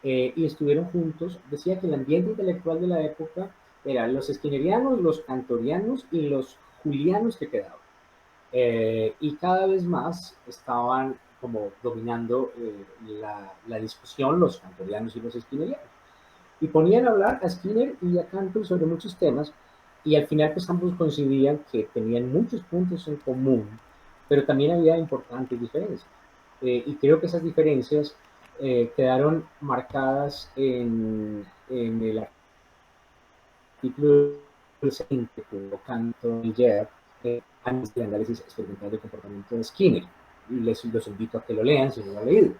y estuvieron juntos, decía que el ambiente intelectual de la época eran los skinnerianos, los cantorianos y los julianos que quedaban. Y cada vez más estaban como dominando la discusión los cantorianos y los skinnerianos. Y ponían a hablar a Skinner y a Cantor sobre muchos temas, y al final pues ambos coincidían que tenían muchos puntos en común, pero también había importantes diferencias. Y creo que esas diferencias quedaron marcadas en el artículo reciente que Cantor y Jeff, antes del análisis experimental del comportamiento de Skinner. Los invito a que lo lean si no lo han leído.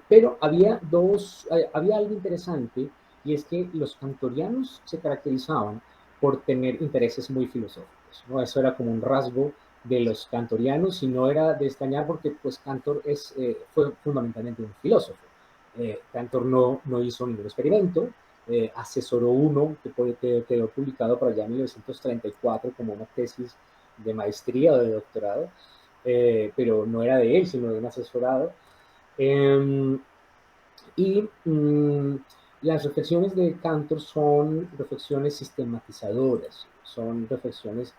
Pero había algo interesante, y es que los cantorianos se caracterizaban por tener intereses muy filosóficos, ¿no? Eso era como un rasgo de los cantorianos, y no era de extrañar porque pues Cantor fue fundamentalmente un filósofo. Cantor no hizo ningún experimento, asesoró uno que quedó publicado para allá en 1934 como una tesis de maestría o de doctorado, pero no era de él, sino de un asesorado. Eh, y las reflexiones de Cantor son reflexiones sistematizadoras, son reflexiones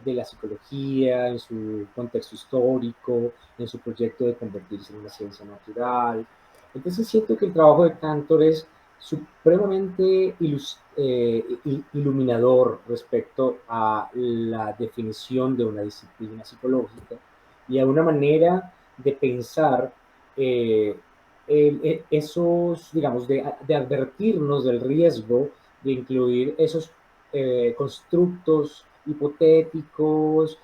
de la psicología en su contexto histórico, en su proyecto de convertirse en una ciencia natural. Entonces siento que el trabajo de Cantor es supremamente iluminador respecto a la definición de una disciplina psicológica y a una manera de pensar esos, digamos, de advertirnos del riesgo de incluir esos constructos hipotéticos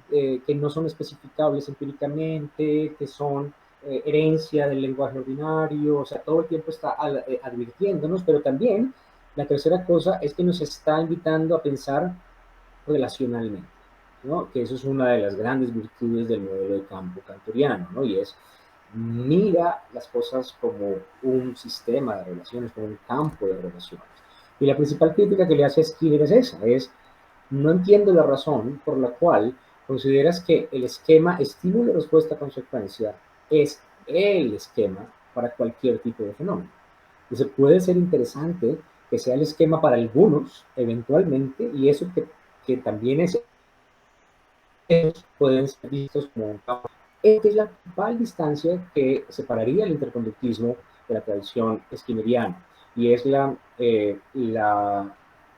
que no son especificables empíricamente, que son herencia del lenguaje ordinario, o sea, todo el tiempo está advirtiéndonos, pero también la tercera cosa es que nos está invitando a pensar relacionalmente, ¿no? Que eso es una de las grandes virtudes del modelo de campo cantoriano, ¿no? Y es mira las cosas como un sistema de relaciones, como un campo de relaciones. Y la principal crítica que le hace a Skinner es esa, no entiendo la razón por la cual consideras que el esquema estímulo-respuesta-consecuencia es el esquema para cualquier tipo de fenómeno. Entonces puede ser interesante que sea el esquema para algunos, eventualmente, y eso que también es, pueden ser vistos como un campo. Esta es la principal distancia que separaría el interconductismo de la tradición skinneriana, y es la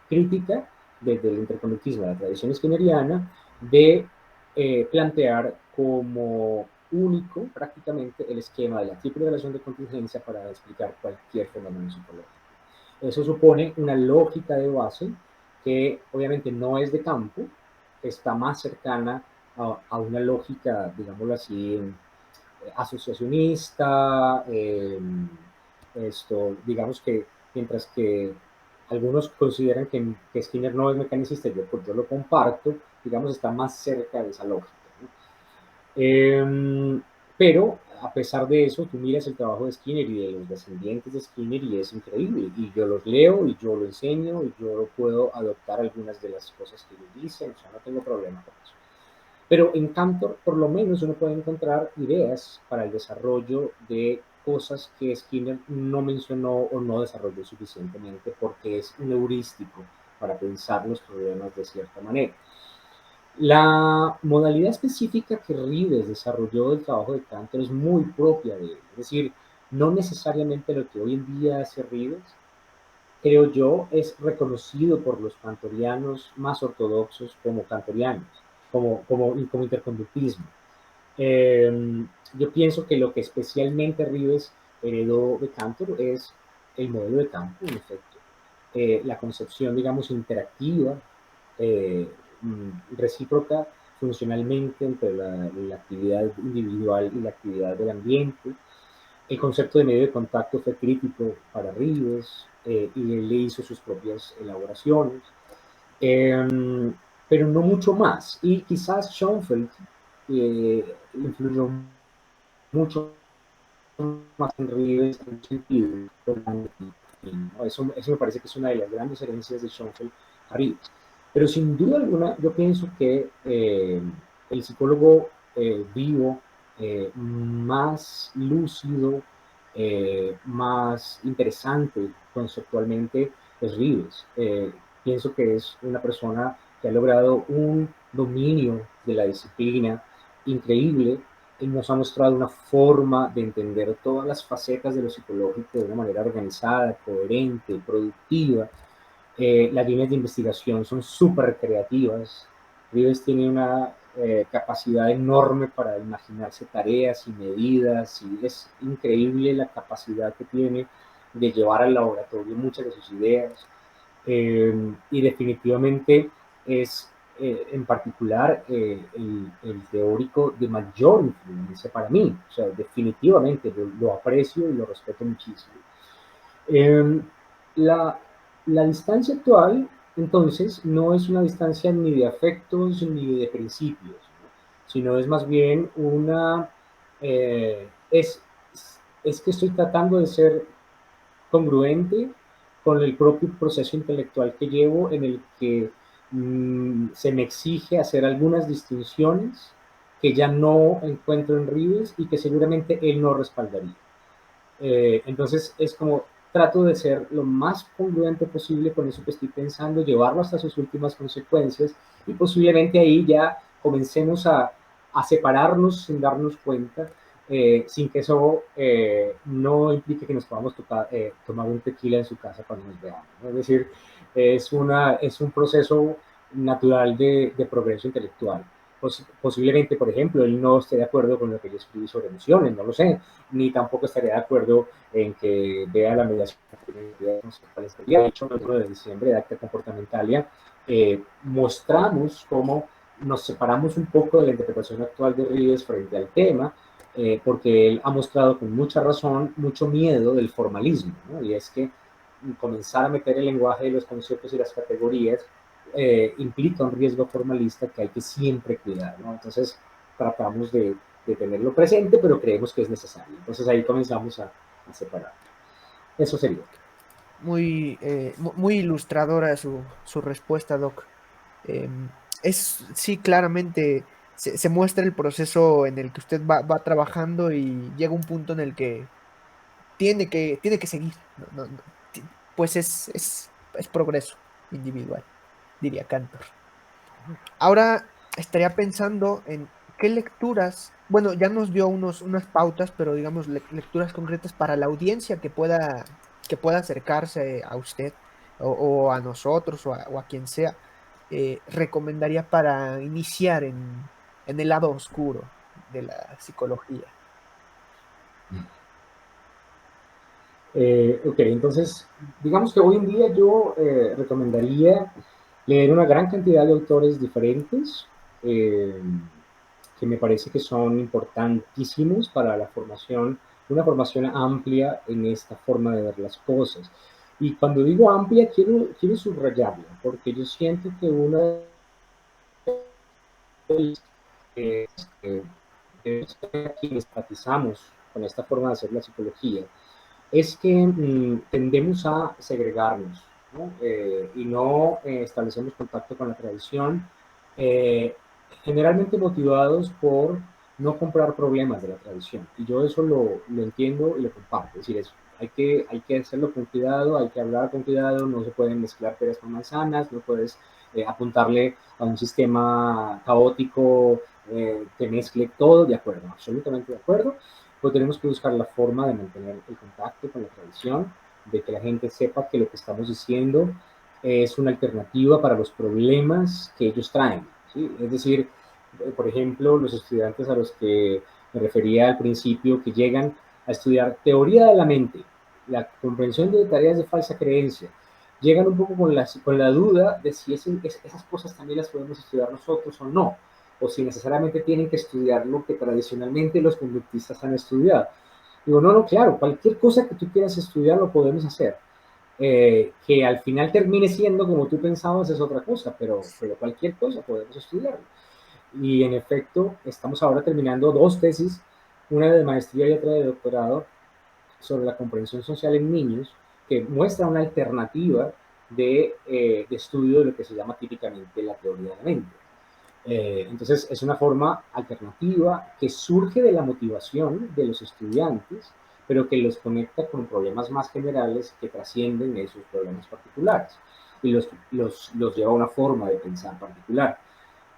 crítica desde el interconductismo de la tradición skinneriana de plantear como único prácticamente el esquema de la triple relación de contingencia para explicar cualquier fenómeno psicológico. Eso supone una lógica de base que obviamente no es de campo, está más cercana a una lógica, digámoslo así, asociacionista, digamos que mientras que algunos consideran que Skinner no es mecanicista, yo lo comparto, digamos, está más cerca de esa lógica, ¿no? Pero a pesar de eso, tú miras el trabajo de Skinner y de los descendientes de Skinner y es increíble. Y yo los leo y yo lo enseño y yo puedo adoptar algunas de las cosas que ellos dicen, o sea, no tengo problema con eso. Pero en Cantor, por lo menos, uno puede encontrar ideas para el desarrollo de cosas que Skinner no mencionó o no desarrolló suficientemente porque es un heurístico para pensar los problemas de cierta manera. La modalidad específica que Rives desarrolló del trabajo de Cantor es muy propia de él. Es decir, no necesariamente lo que hoy en día hace Rives, creo yo, es reconocido por los cantorianos más ortodoxos como cantorianos, como interconductismo. Eh, yo pienso que lo que especialmente Rives heredó de Cantor es el modelo de campo, en efecto. La concepción, digamos, interactiva, eh, recíproca funcionalmente entre la actividad individual y la actividad del ambiente. El concepto de medio de contacto fue crítico para Rives y él le hizo sus propias elaboraciones, eh, pero no mucho más. Y quizás Schoenfeld influyó mucho más en Rives en un sentido. ¿No? Eso me parece que es una de las grandes herencias de Schoenfeld a Rives. Pero sin duda alguna, yo pienso que el psicólogo vivo, más lúcido, más interesante conceptualmente es Rives. Pienso que es una persona que ha logrado un dominio de la disciplina increíble y nos ha mostrado una forma de entender todas las facetas de lo psicológico de una manera organizada, coherente, productiva. Las líneas de investigación son súper creativas. Rives tiene una capacidad enorme para imaginarse tareas y medidas y es increíble la capacidad que tiene de llevar al laboratorio muchas de sus ideas. Y definitivamente es en particular el teórico de mayor influencia para mí. O sea, definitivamente lo aprecio y lo respeto muchísimo. Eh, la, la distancia actual, entonces, no es una distancia ni de afectos ni de principios, ¿no? Sino es más bien una... es que estoy tratando de ser congruente con el propio proceso intelectual que llevo en el que se me exige hacer algunas distinciones que ya no encuentro en Rives y que seguramente él no respaldaría. Entonces es como trato de ser lo más congruente posible con eso que estoy pensando, llevarlo hasta sus últimas consecuencias y posiblemente ahí ya comencemos a separarnos sin darnos cuenta, sin que eso no implique que nos podamos tomar un tequila en su casa cuando nos veamos, ¿no? Es decir, es un proceso natural de progreso intelectual. Posiblemente, por ejemplo, él no esté de acuerdo con lo que yo escribí sobre emociones, no lo sé, ni tampoco estaría de acuerdo en que vea la mediación que ha hecho el 1 de diciembre de Acta Comportamentalia. Mostramos cómo nos separamos un poco de la interpretación actual de Rives frente al tema, porque él ha mostrado con mucha razón mucho miedo del formalismo, ¿no? Y es que comenzar a meter el lenguaje de los conceptos y las categorías implica un riesgo formalista que hay que siempre cuidar, ¿no? Entonces tratamos de tenerlo presente, pero creemos que es necesario. Entonces ahí comenzamos a separar. Eso sería. Muy ilustradora su respuesta, Doc. Sí, claramente se muestra el proceso en el que usted va trabajando y llega un punto en el que tiene que seguir. Pues es progreso individual, diría Cantor. Ahora estaría pensando en qué lecturas, bueno, ya nos dio unas pautas, pero digamos lecturas concretas para la audiencia que pueda acercarse a usted o a nosotros o a quien sea, recomendaría para iniciar en el lado oscuro de la psicología. Ok, entonces, digamos que hoy en día yo recomendaría leer una gran cantidad de autores diferentes eh, que me parece que son importantísimos para la formación, una formación amplia en esta forma de ver las cosas. Y cuando digo amplia, quiero subrayarlo, porque yo siento que una de las quienes empatizamos con esta forma de hacer la psicología, es que tendemos a segregarnos, ¿no? Y no establecemos contacto con la tradición, eh, generalmente motivados por no comprar problemas de la tradición. Y yo eso lo entiendo y lo comparto. Es decir, hay que hacerlo con cuidado, hay que hablar con cuidado, no se pueden mezclar peras con manzanas, no puedes apuntarle a un sistema caótico que mezcle todo, de acuerdo, absolutamente de acuerdo, pero tenemos que buscar la forma de mantener el contacto con la tradición, de que la gente sepa que lo que estamos diciendo es una alternativa para los problemas que ellos traen, ¿sí? Es decir, por ejemplo, los estudiantes a los que me refería al principio, que llegan a estudiar teoría de la mente, la comprensión de tareas de falsa creencia, llegan un poco con la duda de si esas cosas también las podemos estudiar nosotros o no, o si necesariamente tienen que estudiar lo que tradicionalmente los conductistas han estudiado. Digo, no, no, claro, cualquier cosa que tú quieras estudiar lo podemos hacer. Que al final termine siendo como tú pensabas es otra cosa, pero cualquier cosa podemos estudiarlo. Y en efecto, estamos ahora terminando dos tesis, una de maestría y otra de doctorado, sobre la comprensión social en niños, que muestra una alternativa de estudio de lo que se llama típicamente la teoría de la mente. Entonces, es una forma alternativa que surge de la motivación de los estudiantes, pero que los conecta con problemas más generales que trascienden esos problemas particulares y los lleva a una forma de pensar particular.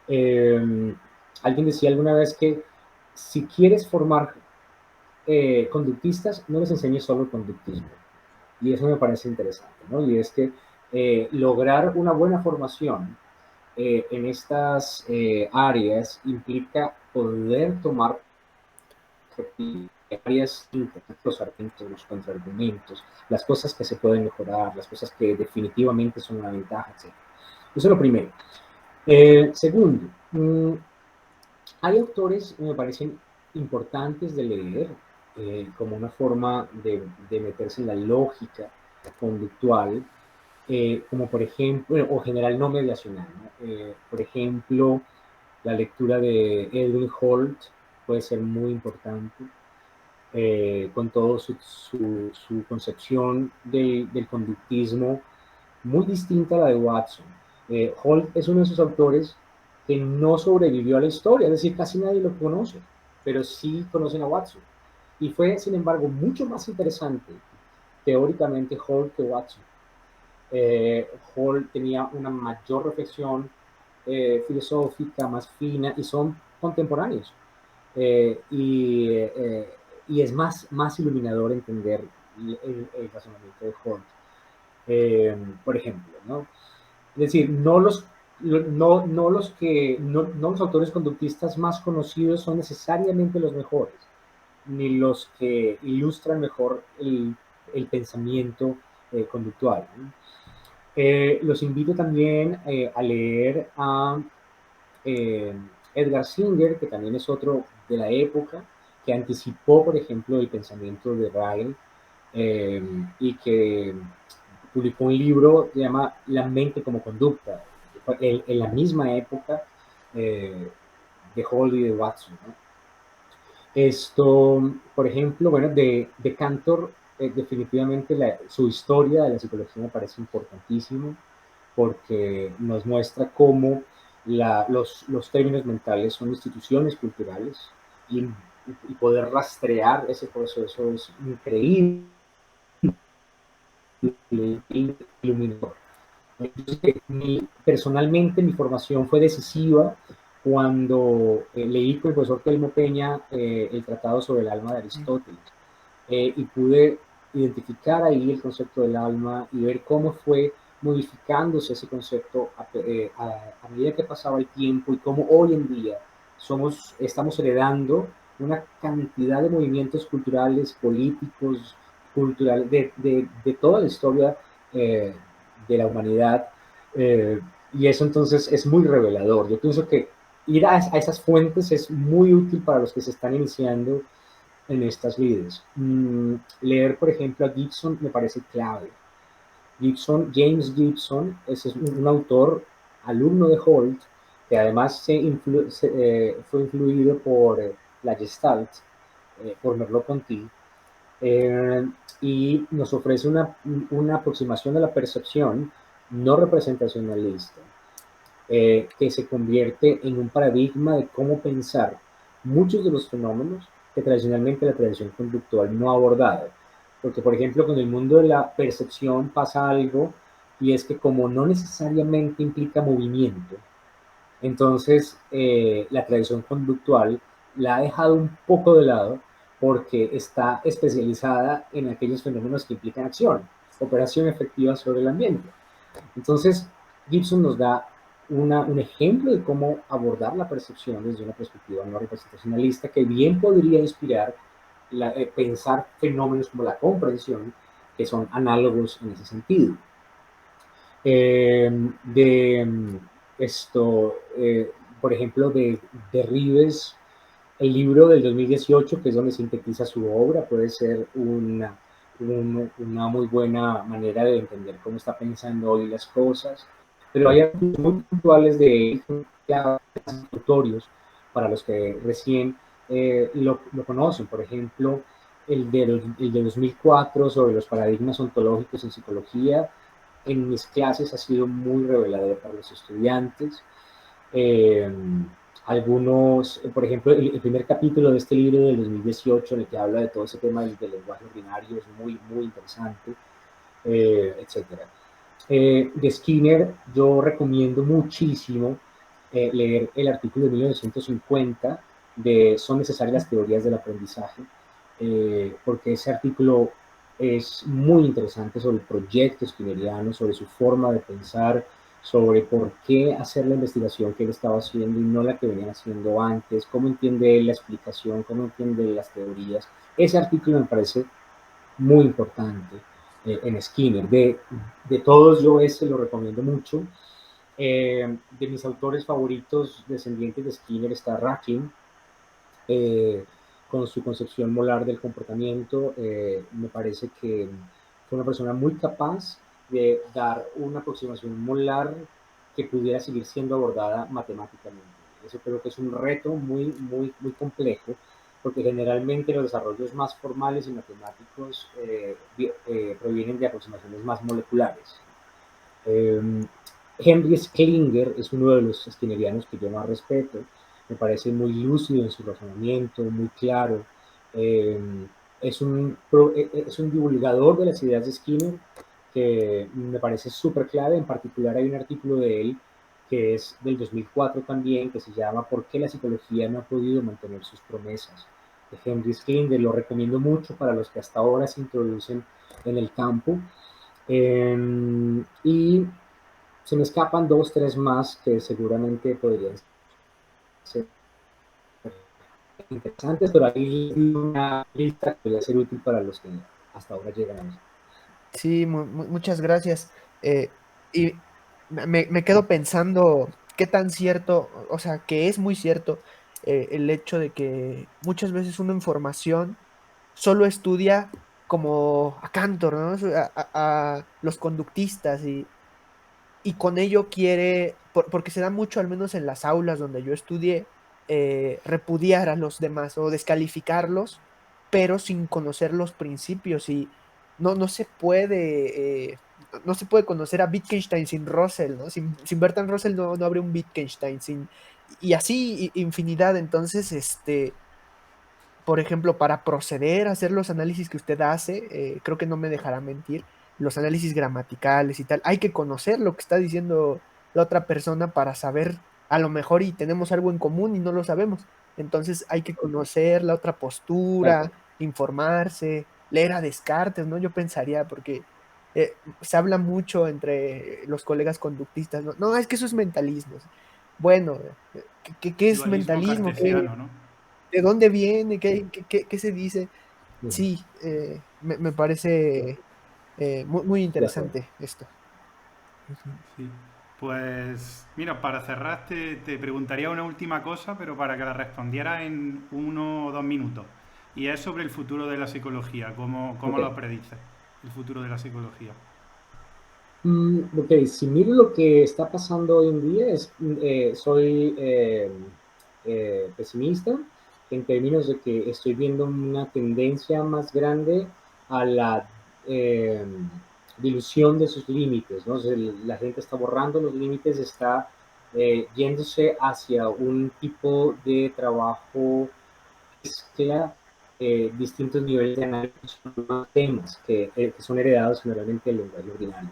Alguien decía alguna vez que si quieres formar conductistas, no les enseñes solo el conductismo. Y eso me parece interesante, ¿no? Y es que lograr una buena formación en estas áreas implica poder tomar varias los argumentos, los contraargumentos, las cosas que se pueden mejorar, las cosas que definitivamente son una ventaja, etc. Eso es lo primero. Segundo, hay autores que me parecen importantes de leer como una forma de meterse en la lógica conductual, como por ejemplo, o general no mediacional, ¿no? Por ejemplo, la lectura de Edwin Holt puede ser muy importante, con toda su concepción del conductismo muy distinta a la de Watson. Holt es uno de esos autores que no sobrevivió a la historia, es decir, casi nadie lo conoce, pero sí conocen a Watson. Y fue, sin embargo, mucho más interesante teóricamente Holt que Watson. Hall tenía una mayor reflexión filosófica, más fina, y son contemporáneos. Eh, y, eh, y es más iluminador entender el razonamiento de Holt. Por ejemplo, ¿no? Es decir, no los autores conductistas más conocidos son necesariamente los mejores, ni los que ilustran mejor el pensamiento conductual, ¿no? Los invito también a leer a eh, Edgar Singer, que también es otro de la época, que anticipó, por ejemplo, el pensamiento de Ryle y que publicó un libro que se llama La mente como conducta, en la misma época de Hall y de Watson, ¿no? Esto, por ejemplo, bueno, de Cantor, definitivamente su historia de la psicología me parece importantísimo porque nos muestra cómo los términos mentales son instituciones culturales y poder rastrear ese proceso es increíble, iluminador. Personalmente, mi formación fue decisiva cuando leí con el profesor Telmo Peña el Tratado sobre el Alma de Aristóteles y pude identificar ahí el concepto del alma y ver cómo fue modificándose ese concepto a medida que pasaba el tiempo y cómo hoy en día estamos heredando una cantidad de movimientos culturales, políticos, culturales, de toda la historia eh, de la humanidad. Y eso entonces es muy revelador. Yo pienso que ir a esas fuentes es muy útil para los que se están iniciando en estas lides. Leer, por ejemplo, a Gibson me parece clave. James Gibson, es un autor, alumno de Holt, que además fue influido la Gestalt, por Merleau-Ponty, y nos ofrece una aproximación de la percepción no representacionalista, que se convierte en un paradigma de cómo pensar muchos de los fenómenos que tradicionalmente la tradición conductual no ha abordado. Porque, por ejemplo, con el mundo de la percepción pasa algo, y es que como no necesariamente implica movimiento, entonces la tradición conductual la ha dejado un poco de lado porque está especializada en aquellos fenómenos que implican acción, operación efectiva sobre el ambiente. Entonces, Gibson nos da un ejemplo de cómo abordar la percepción desde una perspectiva no representacionalista que bien podría inspirar pensar fenómenos como la comprensión, que son análogos en ese sentido. De esto, por ejemplo, de Rives, el libro del 2018, que es donde sintetiza su obra, puede ser una muy buena manera de entender cómo está pensando hoy las cosas, pero hay artículos muy puntuales de él, notorios para los que recién lo conocen. Por ejemplo, el de 2004 sobre los paradigmas ontológicos en psicología, en mis clases ha sido muy revelador para los estudiantes. Eh, Algunos, por ejemplo, el primer capítulo de este libro del 2018, en el que habla de todo ese tema del lenguaje ordinario, es muy, muy interesante, etcétera. De Skinner, yo recomiendo muchísimo leer el artículo de 1950 de Son necesarias las teorías del aprendizaje, porque ese artículo es muy interesante sobre el proyecto skinneriano, sobre su forma de pensar, sobre por qué hacer la investigación que él estaba haciendo y no la que venían haciendo antes, cómo entiende él la explicación, cómo entiende las teorías. Ese artículo me parece muy importante en Skinner. De todos yo ese lo recomiendo mucho. De mis autores favoritos descendientes de Skinner está Rackham, con su concepción molar del comportamiento. Me parece que fue una persona muy capaz de dar una aproximación molar que pudiera seguir siendo abordada matemáticamente. Eso creo que es un reto muy, muy, muy complejo, porque generalmente los desarrollos más formales y matemáticos provienen de aproximaciones más moleculares. Eh, Henry Klinger es uno de los skinnerianos que yo más respeto. Me parece muy lúcido en su razonamiento, muy claro. Eh, es un divulgador de las ideas de Skinner que me parece súper clave. En particular hay un artículo de él que es del 2004 también, que se llama ¿Por qué la psicología no ha podido mantener sus promesas? De Henry Klinger. Lo recomiendo mucho para los que hasta ahora se introducen en el campo. Y se me escapan dos, tres más que seguramente podrían ser interesantes, pero hay una lista que podría ser útil para los que hasta ahora llegan a eso. Sí, muchas gracias. Y me quedo pensando qué tan cierto, o sea, que es muy cierto el hecho de que muchas veces una información solo estudia como a Cantor, ¿no? A los conductistas y con ello quiere, porque se da mucho, al menos en las aulas donde yo estudié, repudiar a los demás o descalificarlos, pero sin conocer los principios y no se puede, no se puede conocer a Wittgenstein sin Russell, ¿no? Sin Bertrand Russell no habría un Wittgenstein, y así infinidad. Entonces, por ejemplo, para proceder a hacer los análisis que usted hace, creo que no me dejará mentir, los análisis gramaticales y tal, hay que conocer lo que está diciendo la otra persona para saber, a lo mejor y tenemos algo en común y no lo sabemos. Entonces hay que conocer la otra postura, informarse, leer a Descartes, ¿no? Yo pensaría, porque se habla mucho entre los colegas conductistas, ¿no? No, es que eso es mentalismo. Bueno, ¿qué es Dualismo mentalismo? cartesiano, ¿no? ¿De dónde viene? ¿Qué se dice? Sí, me parece muy De acuerdo. interesante esto. Ujú. Sí. Pues mira, para cerrar te preguntaría una última cosa, pero para que la respondiera en 1 o 2 minutos. Y es sobre el futuro de la psicología. ¿Cómo Ok. lo predices? El futuro de la psicología. Ok, si miro lo que está pasando hoy en día, soy pesimista. en términos de que estoy viendo una tendencia más grande a la dilución de sus límites, ¿no? O sea, la gente está borrando los límites, está yéndose hacia un tipo de trabajo que mezcla distintos niveles de análisis con temas que son heredados generalmente del lenguaje ordinario.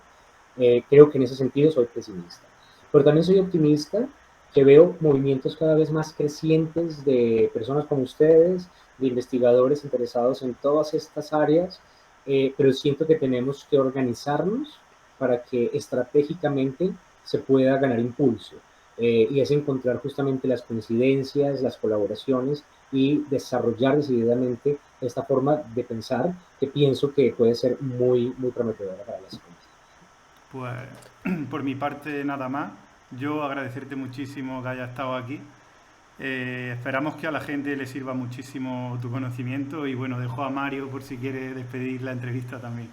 Creo que en ese sentido soy pesimista. Pero también soy optimista, que veo movimientos cada vez más crecientes de personas como ustedes, de investigadores interesados en todas estas áreas, pero siento que tenemos que organizarnos para que estratégicamente se pueda ganar impulso. Y es encontrar justamente las coincidencias, las colaboraciones y desarrollar decididamente esta forma de pensar que pienso que puede ser muy, muy prometedora para las cosas. Pues por mi parte nada más. Yo agradecerte muchísimo que hayas estado aquí. Esperamos que a la gente le sirva muchísimo tu conocimiento y bueno, dejo a Mario por si quiere despedir la entrevista también.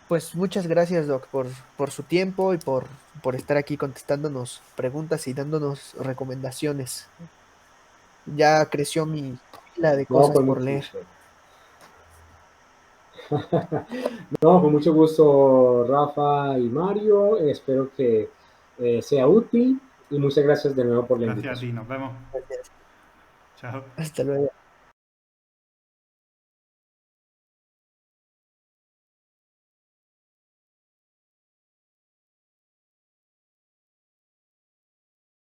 Pues muchas gracias, Doc, por su tiempo y por estar aquí contestándonos preguntas y dándonos recomendaciones. Ya creció mi pila de No, cosas con por mucho leer. gusto. No, con mucho gusto, Rafa y Mario. Espero que sea útil y muchas gracias de nuevo por la Gracias a invitación. ti, nos vemos. Gracias. Chao. Hasta luego.